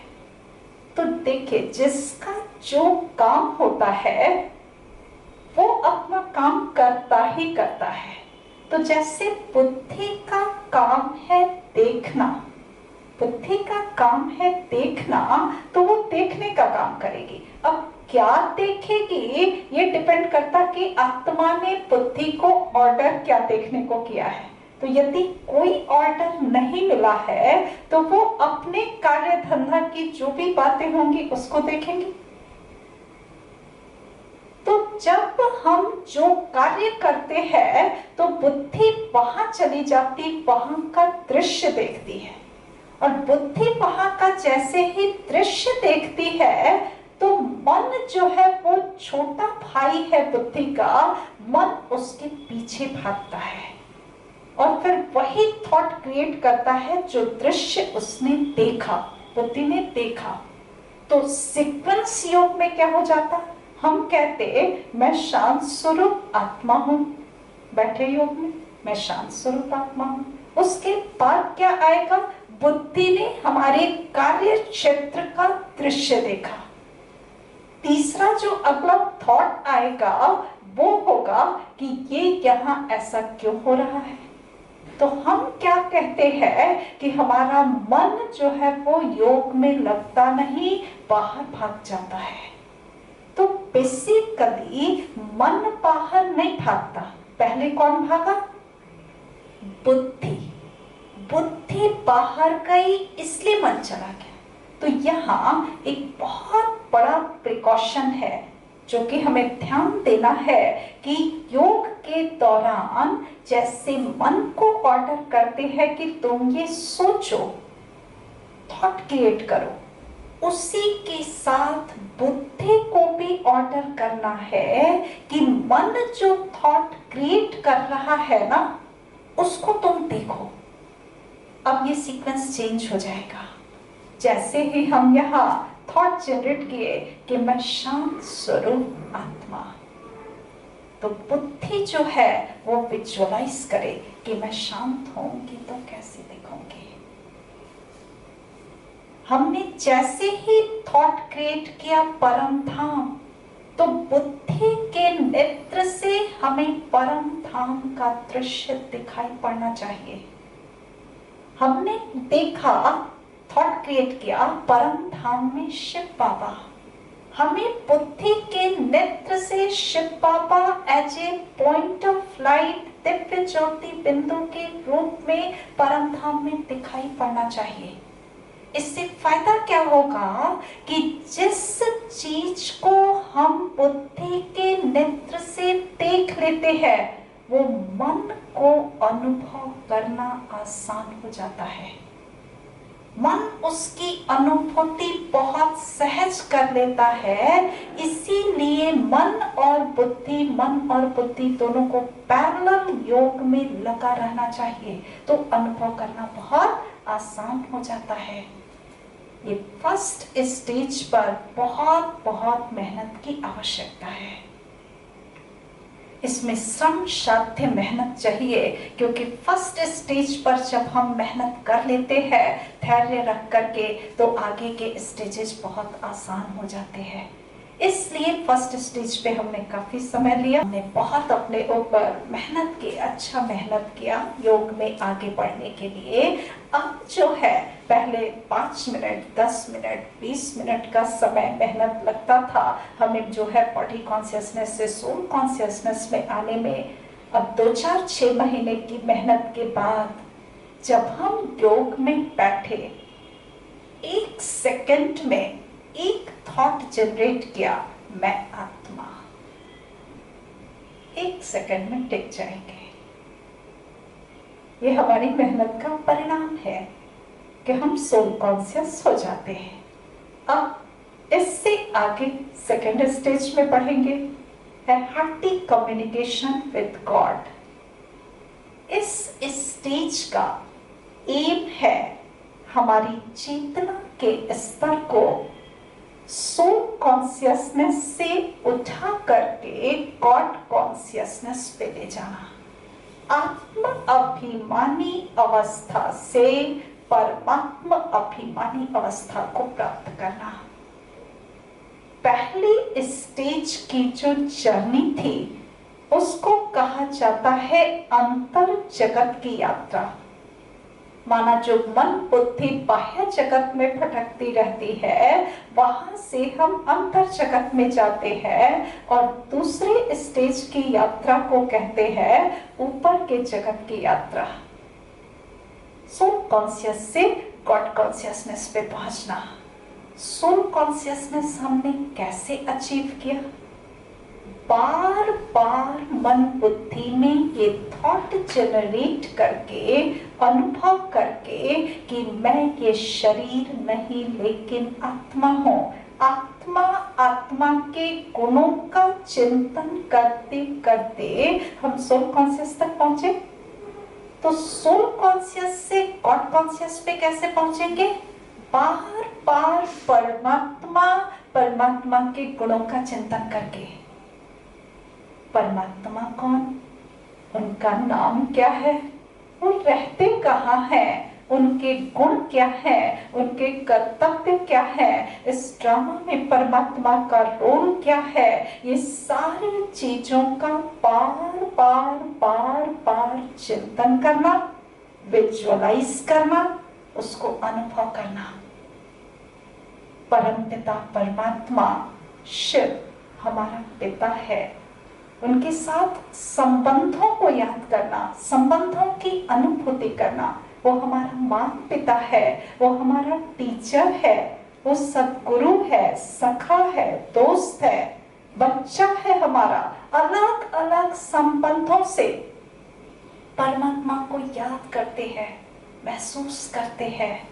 तो देखिए, जिसका जो काम होता है वो अपना काम करता ही करता है। तो जैसे बुद्धि का काम है देखना, बुद्धि का काम है देखना, तो वो देखने का काम करेगी। अब क्या देखेगी ये डिपेंड करता कि आत्मा ने बुद्धि को ऑर्डर क्या देखने को किया है। तो यदि कोई ऑर्डर नहीं मिला है तो वो अपने कार्य धंधा की जो भी बातें होंगी उसको देखेंगी। तो जब हम जो कार्य करते हैं तो बुद्धि वहां चली जाती, वहां का दृश्य देखती है, और बुद्धि वहां का जैसे ही दृश्य देखती है तो मन जो है वो छोटा भाई है बुद्धि का, मन उसके पीछे भागता है और फिर वही थॉट क्रिएट करता है जो दृश्य उसने देखा, बुद्धि ने देखा। तो सीक्वेंस योग में क्या हो जाता, हम कहते मैं शांत स्वरूप आत्मा हूं, बैठे योग में मैं शांत स्वरूप आत्मा हूं। उसके बाद क्या आएगा, बुद्धि ने हमारे कार्य क्षेत्र का दृश्य देखा। तीसरा जो अगला थॉट आएगा वो होगा कि ये यहाँ ऐसा क्यों हो रहा है। तो हम क्या कहते हैं कि हमारा मन जो है वो योग में लगता नहीं, बाहर भाग जाता है। तो बेसिकली मन बाहर नहीं भागता, पहले कौन भागा, बुद्धि, बुद्धि बाहर गई इसलिए मन चला गया। तो यहाँ एक बहुत बड़ा प्रिकॉशन है जो कि हमें ध्यान देना है कि योग के दौरान जैसे मन को ऑर्डर करते हैं कि तुम ये सोचो, थॉट क्रिएट करो, उसी के साथ बुद्धि को भी ऑर्डर करना है कि मन जो थॉट क्रिएट कर रहा है ना, उसको तुम देखो। अब ये सीक्वेंस चेंज हो जाएगा। जैसे ही हम यहाँ थॉट जनरेट किए कि मैं शांत स्वरूप आत्मा, तो बुद्धि जो है वो विजुअलाइज करे कि मैं शांत होंगी तो कैसे दिखूंगी। हमने जैसे ही थॉट क्रिएट किया परम धाम, तो बुद्धि के नेत्र से हमें परम धाम का दृश्य दिखाई पड़ना चाहिए। हमने देखा, थॉट क्रिएट किया परम धाम में शिव बाबा, हमें बुद्धि के नेत्र से Shiv Baba as a point of light दिव्य ज्योति बिंदु के रूप में परम धाम में दिखाई पड़ना चाहिए। इससे फायदा क्या होगा कि जिस चीज को हम बुद्धि के नेत्र से देख लेते हैं, वो मन को अनुभव करना आसान हो जाता है। मन उसकी अनुभूति बहुत सहज कर लेता है। इसीलिए मन और बुद्धि दोनों को पैरेलल योग में लगा रहना चाहिए, तो अनुभव करना बहुत आसान हो जाता है। ये फर्स्ट स्टेज पर बहुत बहुत मेहनत की आवश्यकता है। इसमें श्रम साध्य मेहनत चाहिए, क्योंकि फर्स्ट स्टेज पर जब हम मेहनत कर लेते हैं धैर्य रख करके, तो आगे के स्टेजेस बहुत आसान हो जाते हैं। इसलिए फर्स्ट स्टेज पे हमने काफी समय लिया, हमने बहुत अपने ऊपर मेहनत की, अच्छा मेहनत किया योग में आगे बढ़ने के लिए। अब जो है पहले 5 मिनट, 10 मिनट, 20 मिनट का समय मेहनत लगता था हमें जो है बॉडी कॉन्शियसनेस से सोल कॉन्शियसनेस में आने में। अब 2-4-6 महीने की मेहनत के बाद जब हम योग में बैठे, 1 सेकंड में एक थॉट जनरेट किया, मैं आत्मा, 1 सेकंड में टिक जाएंगे। ये हमारी मेहनत का परिणाम है कि हम सोल कॉन्शियस हो जाते हैं। अब इससे आगे सेकंड स्टेज में बढ़ेंगे, है हार्टी कम्युनिकेशन विद गॉड। इस स्टेज का एम है हमारी चेतना के स्तर को सोल कॉन्शियसनेस से उठा करके गॉड कॉन्शियसनेस पे ले जाना। आत्म अभिमानी अवस्था से परमात्मा अभिमानी अवस्था को प्राप्त करना। पहली स्टेज की जो जर्नी थी उसको कहा जाता है अंतर जगत की यात्रा। माना जो मन बुद्धि बाह्य जगत में भटकती रहती है, वहां से हम अंतर जगत में जाते हैं, और दूसरे स्टेज की यात्रा को कहते हैं ऊपर के जगत की यात्रा। सोल कॉन्शियस से गॉड कॉन्शियसनेस पे पहुंचना। सोल कॉन्शियसनेस हमने कैसे अचीव किया? बार बार मन बुद्धि में ये थॉट जनरेट करके, अनुभव करके कि मैं ये शरीर नहीं लेकिन आत्मा हूँ। आत्मा, आत्मा के गुणों का चिंतन करते करते हम सोल कॉन्शियस तक पहुंचे। तो सोल कॉन्शियस से गॉड कॉन्शियस पे कैसे पहुंचेंगे? बार बार परमात्मा, परमात्मा के गुणों का चिंतन करके। परमात्मा कौन? उनका नाम क्या है? वो रहते कहाँ हैं? उनके गुण क्या है? उनके कर्तव्य क्या है? इस ड्रामा में परमात्मा का रोल क्या है? ये सारी चीजों का बार बार बार बार चिंतन करना, विजुअलाइज करना, उसको अनुभव करना। परमपिता परमात्मा शिव हमारा पिता है, उनके साथ संबंधों को याद करना, संबंधों की अनुभूति करना। वो हमारा माता पिता है, वो हमारा टीचर है, वो सदगुरु है, सखा है, दोस्त है, बच्चा है हमारा। अलग अलग संबंधों से परमात्मा को याद करते हैं, महसूस करते हैं,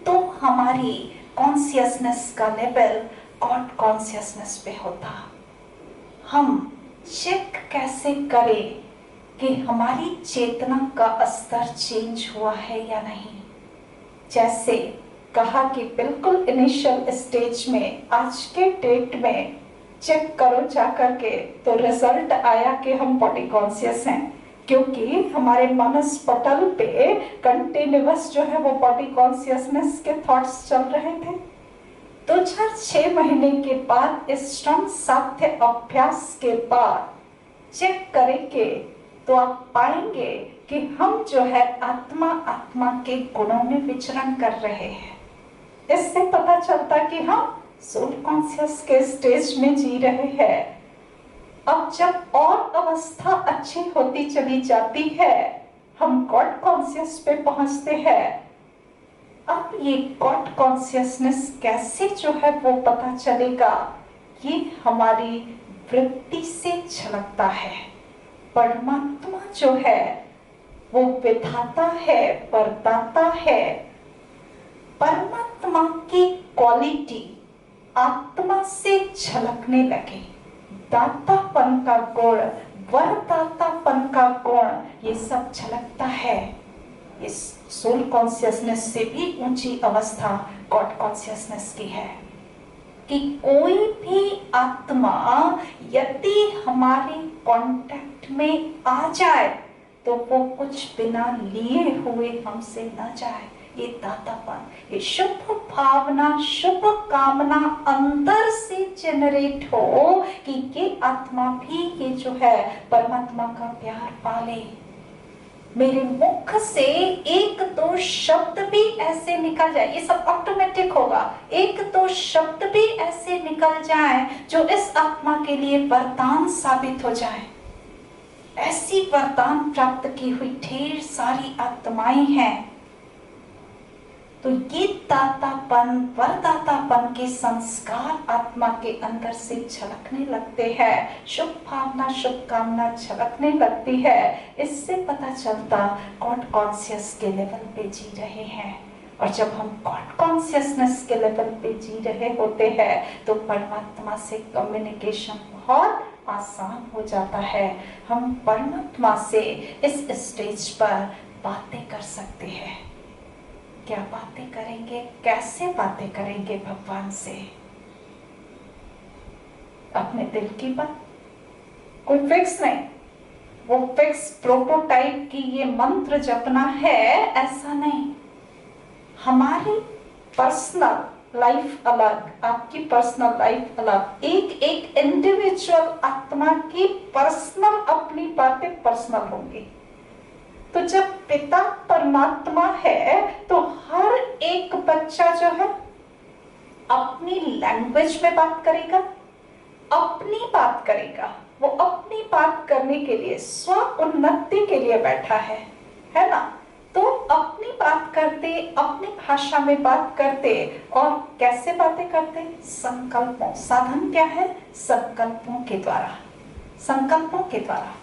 तो हमारी कॉन्शियसनेस का लेवल गॉड कॉन्शियसनेस पे होता। हम चेक कैसे करें कि हमारी चेतना का स्तर चेंज हुआ है या नहीं। जैसे कहा कि बिल्कुल इनिशियल स्टेज में, आज के डेट में चेक करो जाकर के, तो रिजल्ट आया कि हम बॉडी कॉन्शियस हैं, क्योंकि हमारे मनस पटल पे कंटिन्यूअस जो है वो बॉडी कॉन्शियसनेस के थॉट्स चल रहे थे। 2006 महीने के बाद इस श्रम साध्य अभ्यास के बाद चेक करेंगे तो आप पाएंगे कि हम जो है आत्मा आत्मा के गुणों में विचरण कर रहे हैं। इससे पता चलता कि हम सोल कॉन्शियस के स्टेज में जी रहे हैं। अब जब और अवस्था अच्छी होती चली जाती है, हम गॉड कॉन्शियस पे पहुंचते हैं। अब ये गॉड कॉन्शियसनेस कैसे जो है वो पता चलेगा, ये हमारी वृत्ति से झलकता है। परमात्मा जो है वो विधाता है, वरदाता है। परमात्मा की क्वालिटी आत्मा से झलकने लगे। दातापन का गुण, वरदातापन का गुण, ये सब झलकता है। इस सोल कॉन्शियसनेस से भी ऊंची अवस्था गॉड कॉन्शियसनेस की है कि कोई भी आत्मा यदि हमारे कांटेक्ट में आ जाए तो वो कुछ बिना लिए हुए हमसे न जाए। ये दातापन, ये शुभ भावना, शुभ कामना अंदर से जनरेट हो कि ये आत्मा भी ये जो है परमात्मा का प्यार पाले। मेरे मुख से एक दो शब्द भी ऐसे निकल जाए, ये सब ऑटोमेटिक होगा, एक दो शब्द भी ऐसे निकल जाए जो इस आत्मा के लिए वरदान साबित हो जाए। ऐसी वरदान प्राप्त की हुई ढेर सारी आत्माएं हैं। तो ये दातापन, वरदातापन के संस्कार आत्मा के अंदर से झलकने लगते हैं, शुभ भावना, शुभ कामना झलकने लगती है। इससे पता चलता गॉड कॉन्शियस के लेवल पे जी रहे हैं। और जब हम गॉड कॉन्शियसनेस के लेवल पे जी रहे होते हैं तो परमात्मा से कम्युनिकेशन बहुत आसान हो जाता है। हम परमात्मा से इस स्टेज पर बातें कर सकते हैं। क्या बातें करेंगे, कैसे बातें करेंगे भगवान से? अपने दिल की बात, कोई फिक्स नहीं, वो फिक्स प्रोटोटाइप की ये मंत्र जपना है ऐसा नहीं। हमारी पर्सनल लाइफ अलग, आपकी पर्सनल लाइफ अलग, एक एक इंडिविजुअल आत्मा की पर्सनल अपनी बातें पर्सनल होंगी। तो जब पिता परमात्मा है तो हर एक बच्चा जो है अपनी लैंग्वेज में बात करेगा, अपनी बात करेगा। वो अपनी बात करने के लिए, स्व उन्नति के लिए बैठा है ना? तो अपनी बात करते, अपनी भाषा में बात करते। और कैसे बातें करते? संकल्पों। साधन क्या है? संकल्पों के द्वारा। संकल्पों के द्वारा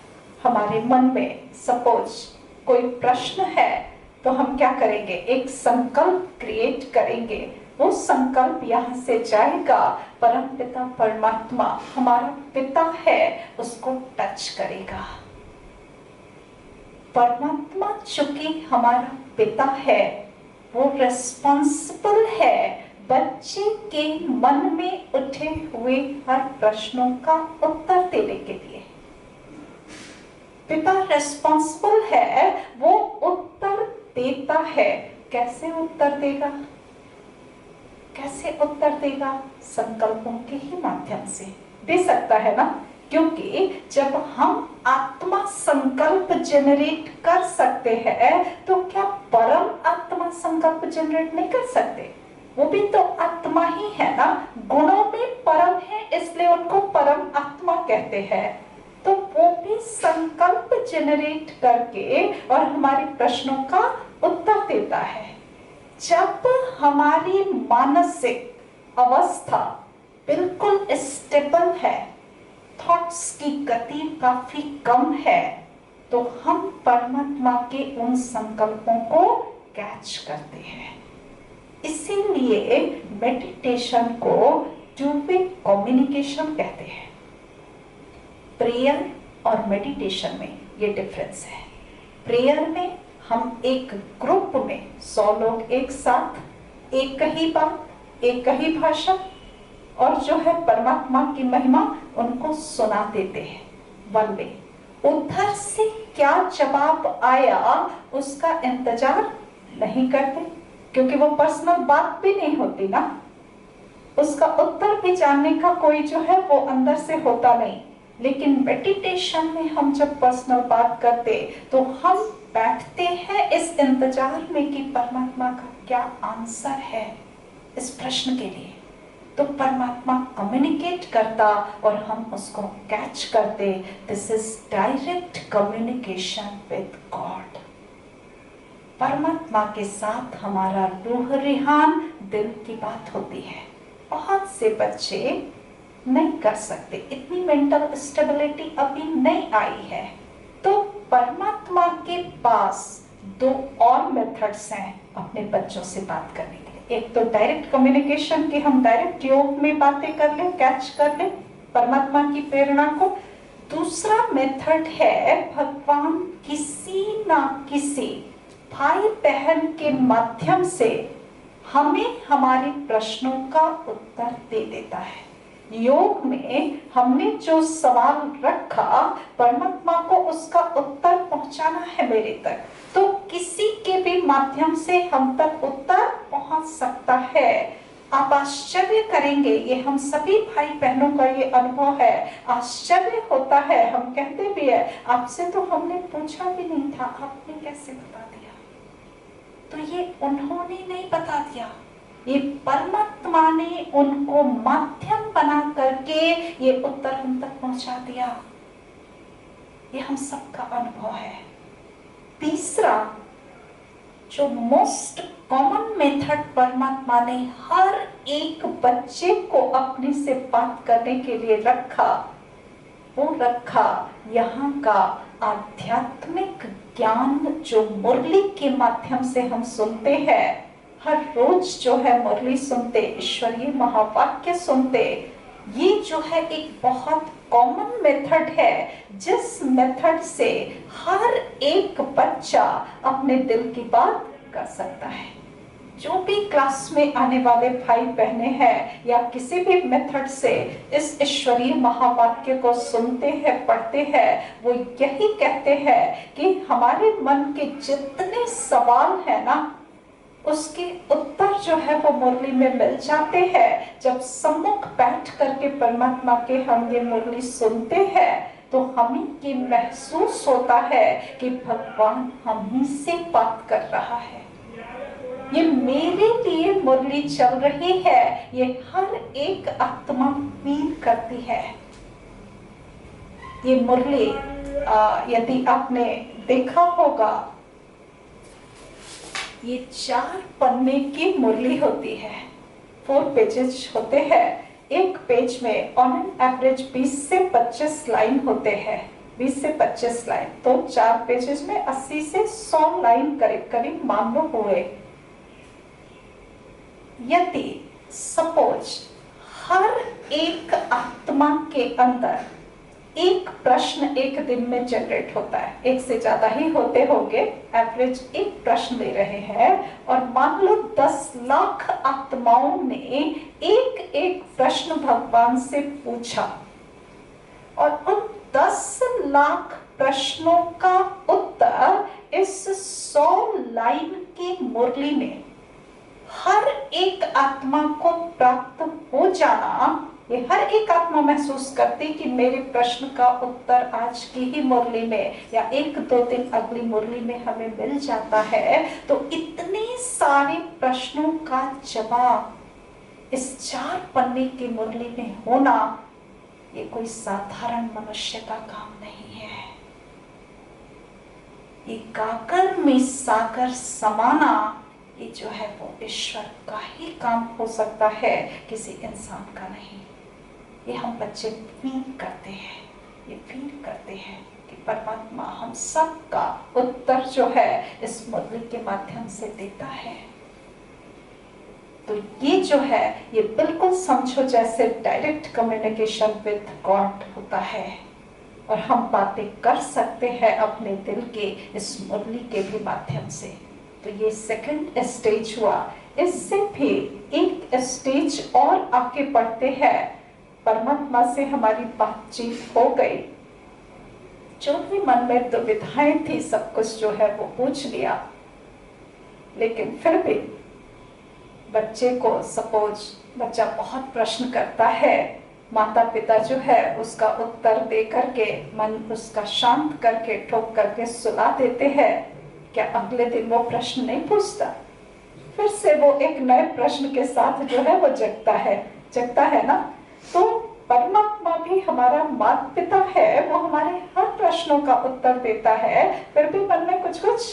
हमारे मन में सपोज कोई प्रश्न है तो हम क्या करेंगे? एक संकल्प क्रिएट करेंगे। वो संकल्प यहाँ से जाएगा, परम पिता परमात्मा हमारा पिता है उसको टच करेगा। परमात्मा चूंकि हमारा पिता है, वो रिस्पॉन्सिबल है बच्चे के मन में उठे हुए हर प्रश्नों का उत्तर देने के लिए। पिता रिस्पॉन्सिबल है, वो उत्तर देता है। कैसे उत्तर देगा? कैसे उत्तर देगा? संकल्पों के ही माध्यम से दे सकता है ना, क्योंकि जब हम आत्मा संकल्प जनरेट कर सकते हैं तो क्या परम आत्मा संकल्प जनरेट नहीं कर सकते? वो भी तो आत्मा ही है ना, गुणों में परम है, इसलिए उनको परम आत्मा कहते हैं। तो वो भी संकल्प जनरेट करके और हमारे प्रश्नों का उत्तर देता है। जब हमारी मानसिक अवस्था बिल्कुल स्टेबल है, थॉट्स की गति काफी कम है, तो हम परमात्मा के उन संकल्पों को कैच करते हैं। इसीलिए मेडिटेशन को टू वे कम्युनिकेशन कहते हैं। प्रेयर और मेडिटेशन में ये डिफरेंस है। प्रेयर में हम एक ग्रुप में 100 लोग एक साथ एक ही बात, एक ही भाषा और जो है परमात्मा की महिमा उनको सुना देते हैं वन वे। उधर से क्या जवाब आया उसका इंतजार नहीं करते, क्योंकि वो पर्सनल बात भी नहीं होती ना, उसका उत्तर भी जानने का कोई जो है वो अंदर से होता नहीं। लेकिन मेडिटेशन में हम जब पर्सनल बात करते तो हम बैठते हैं इस इंतजार में कि परमात्मा का क्या आंसर है इस प्रश्न के लिए। तो परमात्मा कम्युनिकेट करता और हम उसको कैच करते। This is direct communication with God. परमात्मा के साथ हमारा रूह रिहान दिल की बात होती है। बहुत से बच्चे नहीं कर सकते, इतनी मेंटल स्टेबिलिटी अभी नहीं आई है। तो परमात्मा के पास 2 और मेथड्स हैं अपने बच्चों से बात करने के लिए। एक तो डायरेक्ट कम्युनिकेशन की हम डायरेक्ट योग में बातें कर लें, कैच कर लें परमात्मा की प्रेरणा को। दूसरा मेथड है भगवान किसी ना किसी भाई बहन के माध्यम से हमें हमारे प्रश्नों का उत्तर दे देता है। योग में हमने जो सवाल रखा परमात्मा को उसका उत्तर पहुंचाना है मेरे तक, तो किसी के भी माध्यम से हम तक उत्तर पहुंच सकता है। आप आश्चर्य करेंगे, ये हम सभी भाई बहनों का ये अनुभव है। आश्चर्य होता है, हम कहते भी है आपसे तो हमने पूछा भी नहीं था, आपने कैसे बता दिया। तो ये उन्होंने नहीं बता दिया, ये परमात्मा ने उनको माध्यम बना करके ये उत्तर हम तक पहुंचा दिया। ये हम सबका अनुभव है। तीसरा जो मोस्ट कॉमन मेथड परमात्मा ने हर एक बच्चे को अपने से बात करने के लिए रखा, वो रखा यहाँ का आध्यात्मिक ज्ञान जो मुरली के माध्यम से हम सुनते हैं। हर रोज जो है मुरली सुनते, ईश्वरीय महावाक्य सुनते। ये जो है एक बहुत कॉमन मेथड है जिस मेथड से हर एक बच्चा अपने दिल की बात कर सकता है। जो भी क्लास में आने वाले भाई बहने हैं या किसी भी मेथड से इस ईश्वरीय महावाक्य को सुनते हैं, पढ़ते हैं, वो यही कहते हैं कि हमारे मन के जितने सवाल है ना उसके उत्तर जो है वो मुरली में मिल जाते हैं। जब सम्मुख बैठ करके परमात्मा के हम ये मुरली सुनते हैं तो हमें ये महसूस होता है कि भगवान हम ही से बात कर रहा है। ये मेरे लिए मुरली चल रही है, ये हर एक आत्मा फील करती है। ये मुरली यदि आपने देखा होगा, ये 4 पन्ने की मुरली होती है। 4 पेजेस होते हैं। एक पेज में ऑन एन एवरेज 20 से 25 लाइन होते हैं। 20 से 25 लाइन, तो 4 पेजेस में 80 से 100 लाइन करीब करीब मान लो हुए। यदि सपोज हर एक आत्मा के अंदर एक प्रश्न एक दिन में जनरेट होता है, एक से ज्यादा ही होते होंगे, एवरेज एक प्रश्न ले रहे हैं और मान लो 10 लाख आत्माओं ने एक एक प्रश्न भगवान से पूछा और उन 10 लाख प्रश्नों का उत्तर इस 100 लाइन की मुरली में हर एक आत्मा को प्राप्त हो जाना, ये हर एक आत्मा महसूस करती कि मेरे प्रश्न का उत्तर आज की ही मुरली में या 1-2 दिन अगली मुरली में हमें मिल जाता है। तो इतने सारे प्रश्नों का जवाब इस 4 पन्ने की मुरली में होना ये कोई साधारण मनुष्य का काम नहीं है। ये गागर में सागर समाना, ये जो है वो ईश्वर का ही काम हो सकता है, किसी इंसान का नहीं। ये हम बच्चे फील करते हैं, ये फील करते हैं कि परमात्मा हम सब का उत्तर जो है इस मुरली के माध्यम से देता है। तो ये जो है ये बिल्कुल समझो जैसे डायरेक्ट कम्युनिकेशन विद गॉड होता है, और हम बातें कर सकते हैं अपने दिल के इस मुरली के भी माध्यम से। तो ये सेकंड स्टेज हुआ। इससे भी एक स्टेज और आगे बढ़ते हैं, परमात्मा से हमारी बातचीत हो गई, जो भी मन में दुविधाएं थी सब कुछ जो है वो पूछ लिया, लेकिन फिर भी बच्चे को सपोज बच्चा बहुत प्रश्न करता है, माता पिता जो है उसका उत्तर दे करके मन उसका शांत करके ठोक करके सुला देते हैं, क्या अगले दिन वो प्रश्न नहीं पूछता? फिर से वो एक नए प्रश्न के साथ जो है वो जगता है ना। तो परमात्मा भी हमारा माता पिता है, वो हमारे हर प्रश्नों का उत्तर देता है, फिर भी मन में कुछ कुछ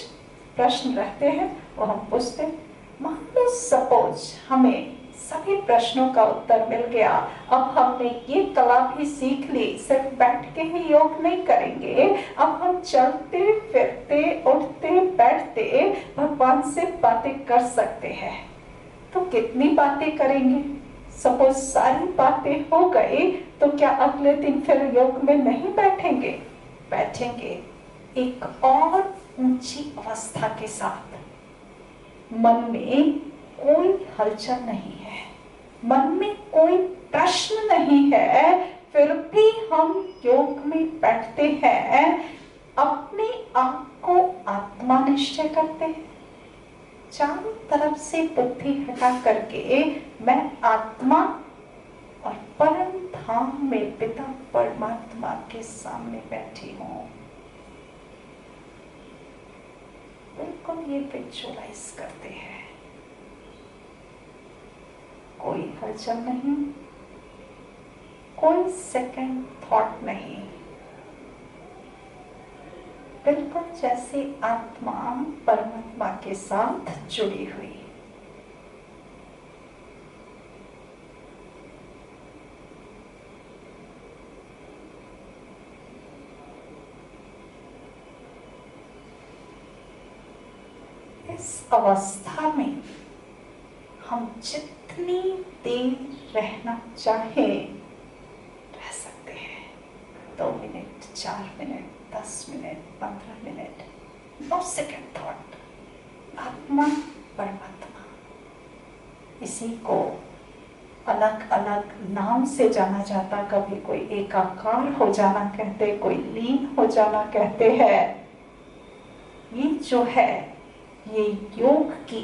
प्रश्न रहते हैं, वो हम पूछते। मान लो सपोज हमें सभी प्रश्नों का उत्तर मिल गया, अब हमने ये कला भी सीख ली, सिर्फ बैठ के ही योग नहीं करेंगे, अब हम चलते फिरते उठते बैठते भगवान से बातें कर सकते हैं। तो कितनी बातें करेंगे? सपोज सारी बातें हो गई, तो क्या अगले दिन फिर योग में नहीं बैठेंगे? बैठेंगे, एक और ऊंची अवस्था के साथ। मन में कोई हलचल नहीं है, मन में कोई प्रश्न नहीं है, फिर भी हम योग में बैठते हैं, अपने आप को आत्मा निश्चय करते हैं, चारों तरफ से बुद्धि हटा करके मैं आत्मा और परम धाम में पिता परमात्मा के सामने बैठी हूँ। बिल्कुल ये विजुअलाइज करते हैं, कोई हलचल नहीं, कोई सेकंड थॉट नहीं, बिल्कुल जैसे आत्मा परमात्मा के साथ जुड़ी हुई। इस अवस्था में हम जितनी देर रहना चाहे रह सकते हैं। 2 minute, 4 minute, 10 minute, 15 minute, no second thought, आत्मा परमात्मा। इसी को अलग अलग नाम से जाना जाता, कभी कोई एकाकार हो जाना कहते, कोई लीन हो जाना कहते हैं। ये जो है ये योग की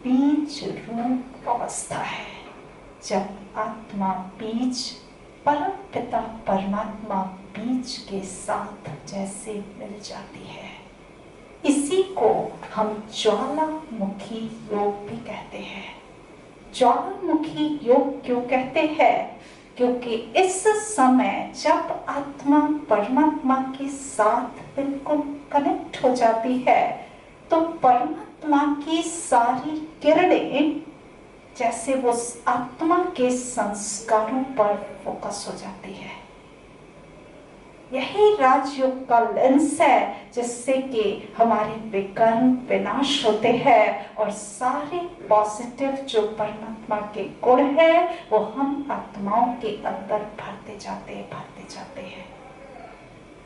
बीज रूप अवस्था है, जब आत्मा बीज परम पिता परमात्मा बीज के साथ जैसे मिल जाती है। इसी को हम ज्वालामुखी योग भी कहते हैं। ज्वालामुखी योग क्यों कहते हैं? क्योंकि इस समय जब आत्मा परमात्मा के साथ बिल्कुल कनेक्ट हो जाती है, तो परमात्मा की सारी किरणें जैसे वो आत्मा के संस्कारों पर फोकस हो जाती है। यही राजयोग का लेंस है, जिससे कि हमारे विकर्म विनाश होते हैं और सारे पॉजिटिव जो परमात्मा के गुण है वो हम आत्माओं के अंदर भरते जाते हैं।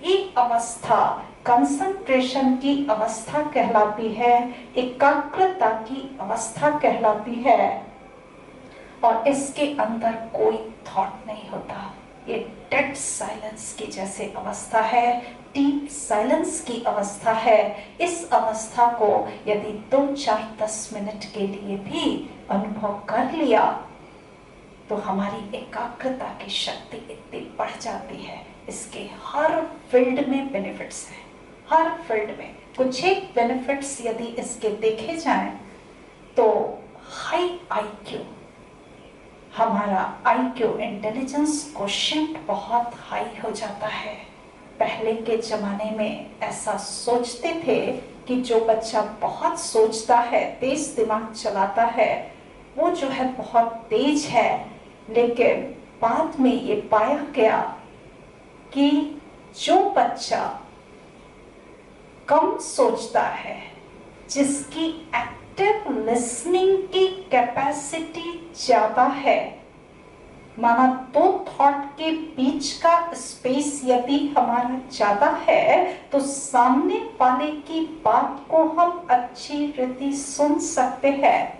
ये अवस्था कंसंट्रेशन की अवस्था कहलाती है, एकाग्रता की अवस्था कहलाती है, और इसके अंदर कोई थॉट नहीं होता। ये डेड साइलेंस की जैसे अवस्था है, डीप साइलेंस की अवस्था है। इस अवस्था को यदि 2, 4, 10 मिनट के लिए भी अनुभव कर लिया तो हमारी एकाग्रता की शक्ति इतनी बढ़ जाती है। इसके हर फील्ड में बेनिफिट्स हैं, हर फील्ड में। कुछ एक बेनिफिट्स यदि इसके देखे जाएं तो हाई आईक्यू, हमारा IQ इंटेलिजेंस क्वोशिएंट बहुत हाई हो जाता है। पहले के जमाने में ऐसा सोचते थे कि जो बच्चा बहुत सोचता है, तेज दिमाग चलाता है, वो जो है बहुत तेज है। लेकिन बाद में ये पाया गया कि जो बच्चा कम सोचता है, जिसकी एक्टिव लिसनिंग की कैपेसिटी ज्यादा है, माना दो थॉट के बीच का स्पेस यदि हमारा ज्यादा है, तो सामने वाले की बात को हम अच्छी रीति सुन सकते हैं।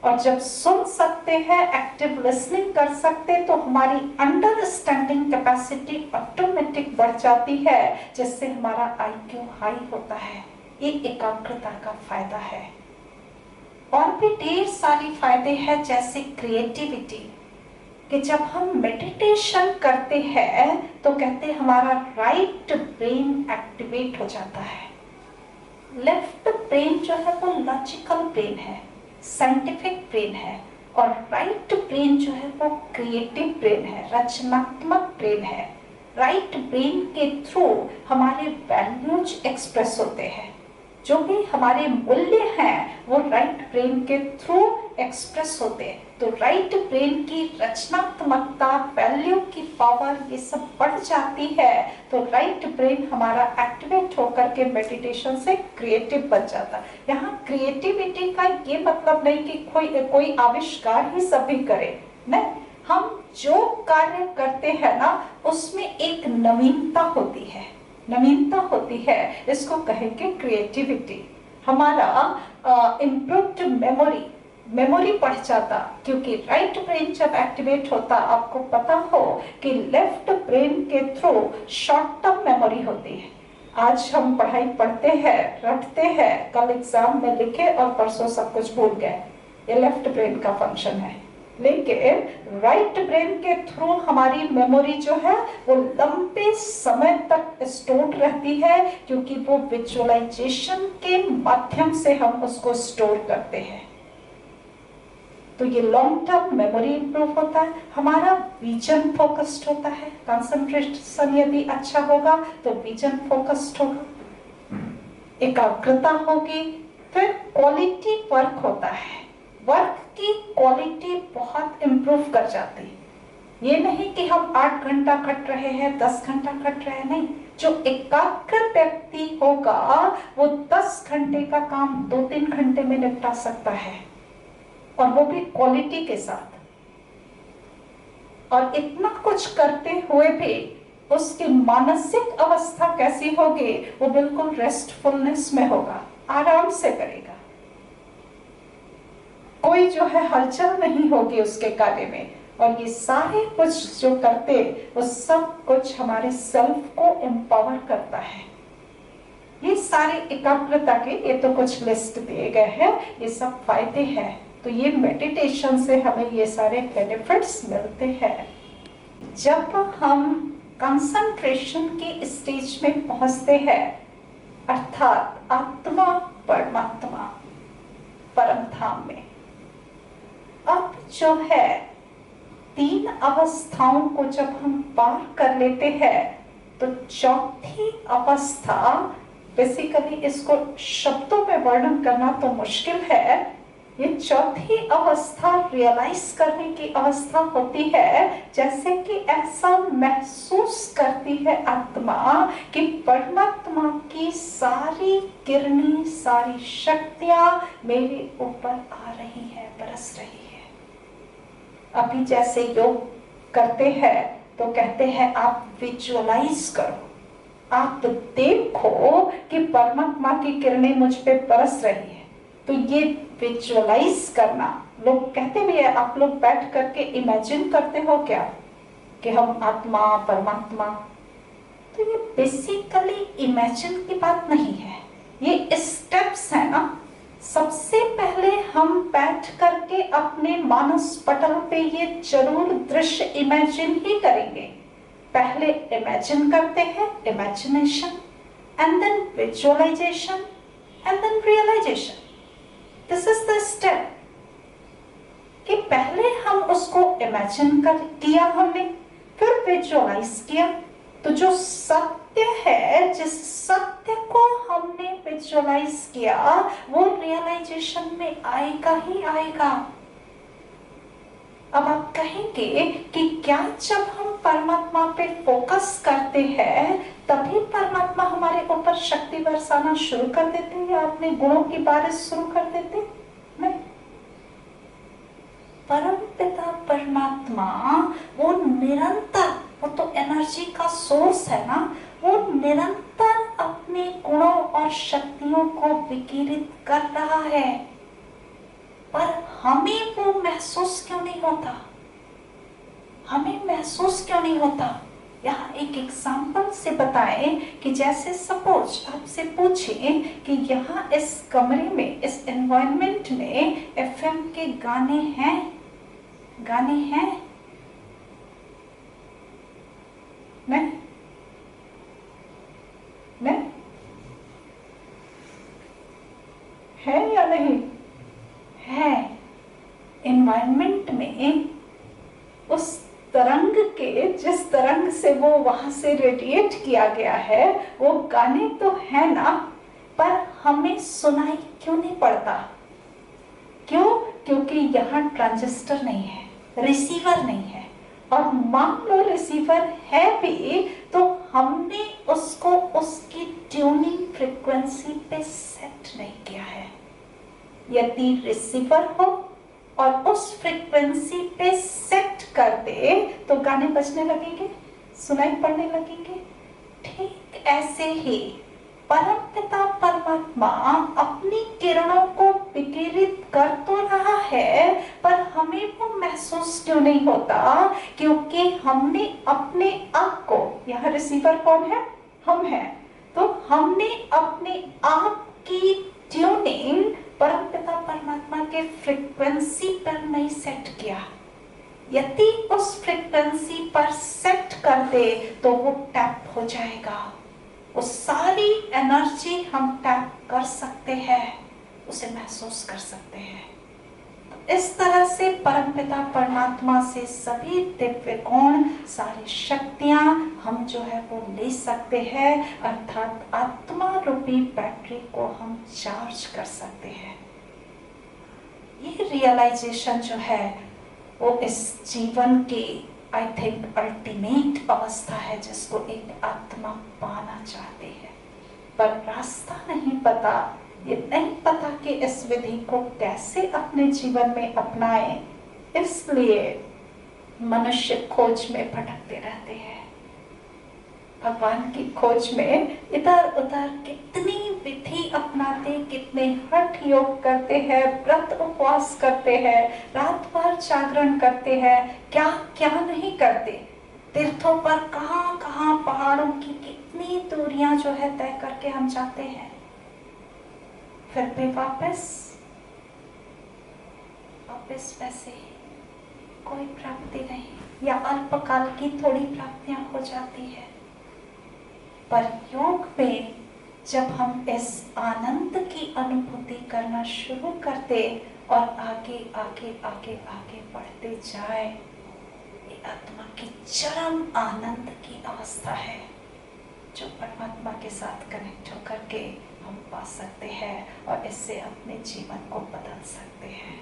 और जब सुन सकते हैं, एक्टिव लिसनिंग कर सकते, तो हमारी अंडरस्टैंडिंग कैपेसिटी ऑटोमेटिक बढ़ जाती है, जिससे हमारा IQ हाई होता है। ये एकाग्रता का फायदा है। और भी ढेर सारी फायदे हैं, जैसे क्रिएटिविटी, कि जब हम मेडिटेशन करते हैं तो कहते हैं हमारा राइट ब्रेन एक्टिवेट हो जाता है। लेफ्ट ब्रेन जो है वो लॉजिकल ब्रेन है, साइंटिफिक ब्रेन है, और राइट ब्रेन जो है वो क्रिएटिव ब्रेन है, रचनात्मक ब्रेन है। राइट ब्रेन के थ्रू हमारे वैल्यूज एक्सप्रेस होते हैं। जो भी हमारे मूल्य हैं वो राइट ब्रेन के थ्रू एक्सप्रेस होते हैं। तो राइट ब्रेन की रचनात्मकता, वैल्यू की पावर, ये सब बढ़ जाती है। तो राइट ब्रेन हमारा एक्टिवेट होकर के मेडिटेशन से क्रिएटिव बन जाता है। यहाँ क्रिएटिविटी का ये मतलब नहीं कि कोई आविष्कार ही सभी करे, नहीं। हम जो कार्य करते हैं ना, उसमें एक नवीनता होती है, नवीनता होती है, इसको कहेंगे क्रिएटिविटी। हमारा इम्प्रूव्ड मेमोरी बढ़ जाता, क्योंकि राइट ब्रेन जब एक्टिवेट होता, आपको पता हो कि लेफ्ट ब्रेन के थ्रू शॉर्ट टर्म मेमोरी होती है। आज हम पढ़ाई पढ़ते हैं, रटते हैं, कल एग्जाम में लिखे और परसों सब कुछ भूल गए, ये लेफ्ट ब्रेन का फंक्शन है। लेकिन राइट ब्रेन के थ्रू हमारी मेमोरी जो है वो लंबे समय तक स्टोर रहती है, क्योंकि वो विजुअलाइजेशन के माध्यम से हम उसको स्टोर करते हैं। तो ये लॉन्ग टर्म मेमोरी इंप्रूव होता है। हमारा विजन फोकस्ड होता है, कंसंट्रेशन यदि अच्छा होगा तो विजन फोकस्ड होगा, एकाग्रता होगी। फिर क्वालिटी वर्क होता है, वर्क की क्वालिटी बहुत इम्प्रूव कर जाती है। ये नहीं कि हम 8 घंटा खट रहे हैं, 10 घंटा खट रहे हैं, नहीं। जो एकाग्र व्यक्ति होगा वो 10 घंटे का काम 2-3 घंटे में निपटा सकता है, और वो भी क्वालिटी के साथ। और इतना कुछ करते हुए भी उसकी मानसिक अवस्था कैसी होगी, वो बिल्कुल रेस्टफुलनेस में होगा, आराम से करेगा, कोई जो है हलचल नहीं होगी उसके कार्य में। और ये सारे कुछ जो करते, वो सब कुछ हमारे सेल्फ को एम्पावर करता है। ये सारे एकाग्रता के, ये तो कुछ लिस्ट दिए गए हैं, ये सब फायदे हैं। तो ये मेडिटेशन से हमें ये सारे बेनिफिट्स मिलते हैं। जब हम कंसंट्रेशन के स्टेज में पहुंचते हैं, अर्थात आत्मा परमात्मा परम धाम में, अब जो है 3 अवस्थाओं को जब हम पार कर लेते हैं, तो चौथी अवस्था, बेसिकली इसको शब्दों में वर्णन करना तो मुश्किल है, ये चौथी अवस्था रियलाइज करने की अवस्था होती है, जैसे कि ऐसा महसूस करती है आत्मा कि परमात्मा की सारी किरणें, सारी शक्तियां मेरे ऊपर आ रही है, बरस रही है। अभी जैसे योग करते हैं तो कहते हैं आप विजुअलाइज करो, आप देखो कि परमात्मा की किरणें मुझ पे बरस रही है। तो ये विजुअलाइज करना, लोग कहते भी है, आप लोग बैठ करके इमेजिन करते हो क्या कि हम आत्मा परमात्मा? तो ये बेसिकली इमेजिन की बात नहीं है, ये स्टेप्स है ना। सबसे पहले हम बैठ करके अपने मानस पटल पे ये जरूर दृश्य इमेजिन ही करेंगे। पहले इमेजिन करते हैं, imagination, and then visualisation, and then realisation. This is the step कि पहले हम उसको इमेजिन कर किया हमने, फिर विजुअलाइज किया, तो जो सत्य है, जिस सत्य को हमने विजुअलाइज किया वो रियलाइजेशन में आएगा ही आएगा। अब आप कहेंगे कि क्या जब हम परमात्मा पे फोकस करते हैं तभी परमात्मा हमारे ऊपर शक्ति बरसाना शुरू कर देते हैं या अपने गुणों की बारिश शुरू कर देते? नहीं। परम पिता परमात्मा वो निरंतर, वो तो एनर्जी का सोर्स है ना, वो निरंतर अपने गुणों और शक्तियों को विकिरित कर रहा है, पर हमें वो महसूस क्यों नहीं होता? हमें महसूस क्यों नहीं होता? यहाँ एक एग्जाम्पल से बताएं कि जैसे सपोज आपसे पूछे कि यहाँ इस कमरे में, इस एनवायरनमेंट में एफएम के गाने हैं, गाने हैं? नहीं? नहीं है या नहीं है? एनवायरनमेंट में उस तरंग के, जिस तरंग से वो वहां से रेडिएट किया गया है, वो गाने तो है ना, पर हमें सुनाई क्यों नहीं पड़ता? क्यों? क्योंकि यहाँ ट्रांजिस्टर नहीं है, रिसीवर नहीं है, और मान लो रिसीवर है भी तो हमने उसको उसकी ट्यूनिंग फ्रीक्वेंसी पे सेट नहीं किया है। यदि रिसीवर हो और उस फ्रीक्वेंसी पे सेट कर दे तो गाने बजने लगेंगे, सुनाई पड़ने लगेंगे। ठीक ऐसे ही परम पिता परमात्मा अपनी किरणों को विकिरित कर तो रहा है, पर हमें वो महसूस क्यों नहीं होता? क्योंकि हमने अपने आप को, यहाँ रिसीवर कौन है? हम हैं, तो हमने अपने आप की ट्यूनिंग परम पिता परमात्मा के फ्रीक्वेंसी पर नहीं सेट किया। यदि उस फ्रीक्वेंसी पर सेट कर दे तो वो टैप हो जाएगा, वो सारी एनर्जी हम टैप कर सकते हैं, उसे महसूस कर सकते हैं। तो इस तरह से परमपिता परमात्मा से सभी दिव्य गुण, सारी शक्तियां हम जो है वो ले सकते हैं, अर्थात आत्मा रूपी बैटरी को हम चार्ज कर सकते हैं। ये रियलाइजेशन जो है वो इस जीवन की आई थिंक अल्टीमेट अवस्था है जिसको एक आत्मा पाना चाहती है, पर रास्ता नहीं पता। ये नहीं पता कि इस विधि को कैसे अपने जीवन में अपनाएं, इसलिए मनुष्य खोज में भटकते रहते हैं। भगवान की खोज में इधर उधर कितनी विधि अपनाते, कितने हठ योग करते हैं, व्रत उपवास करते हैं, रात भर जागरण करते हैं, क्या क्या नहीं करते। तीर्थों पर कहां कहां पहाड़ों की कितनी दूरियां जो है तय करके हम जाते हैं, फिर भी वापस वैसे कोई प्राप्ति नहीं, या अल्पकाल की थोड़ी प्राप्तियां हो जाती है। पर योग में जब हम इस आनंद की अनुभूति करना शुरू करते और आगे आगे आगे आगे बढ़ते जाए, ये आत्मा की चरम आनंद की अवस्था है जो परमात्मा के साथ कनेक्ट होकर के हम पा सकते हैं और इससे अपने जीवन को बदल सकते हैं।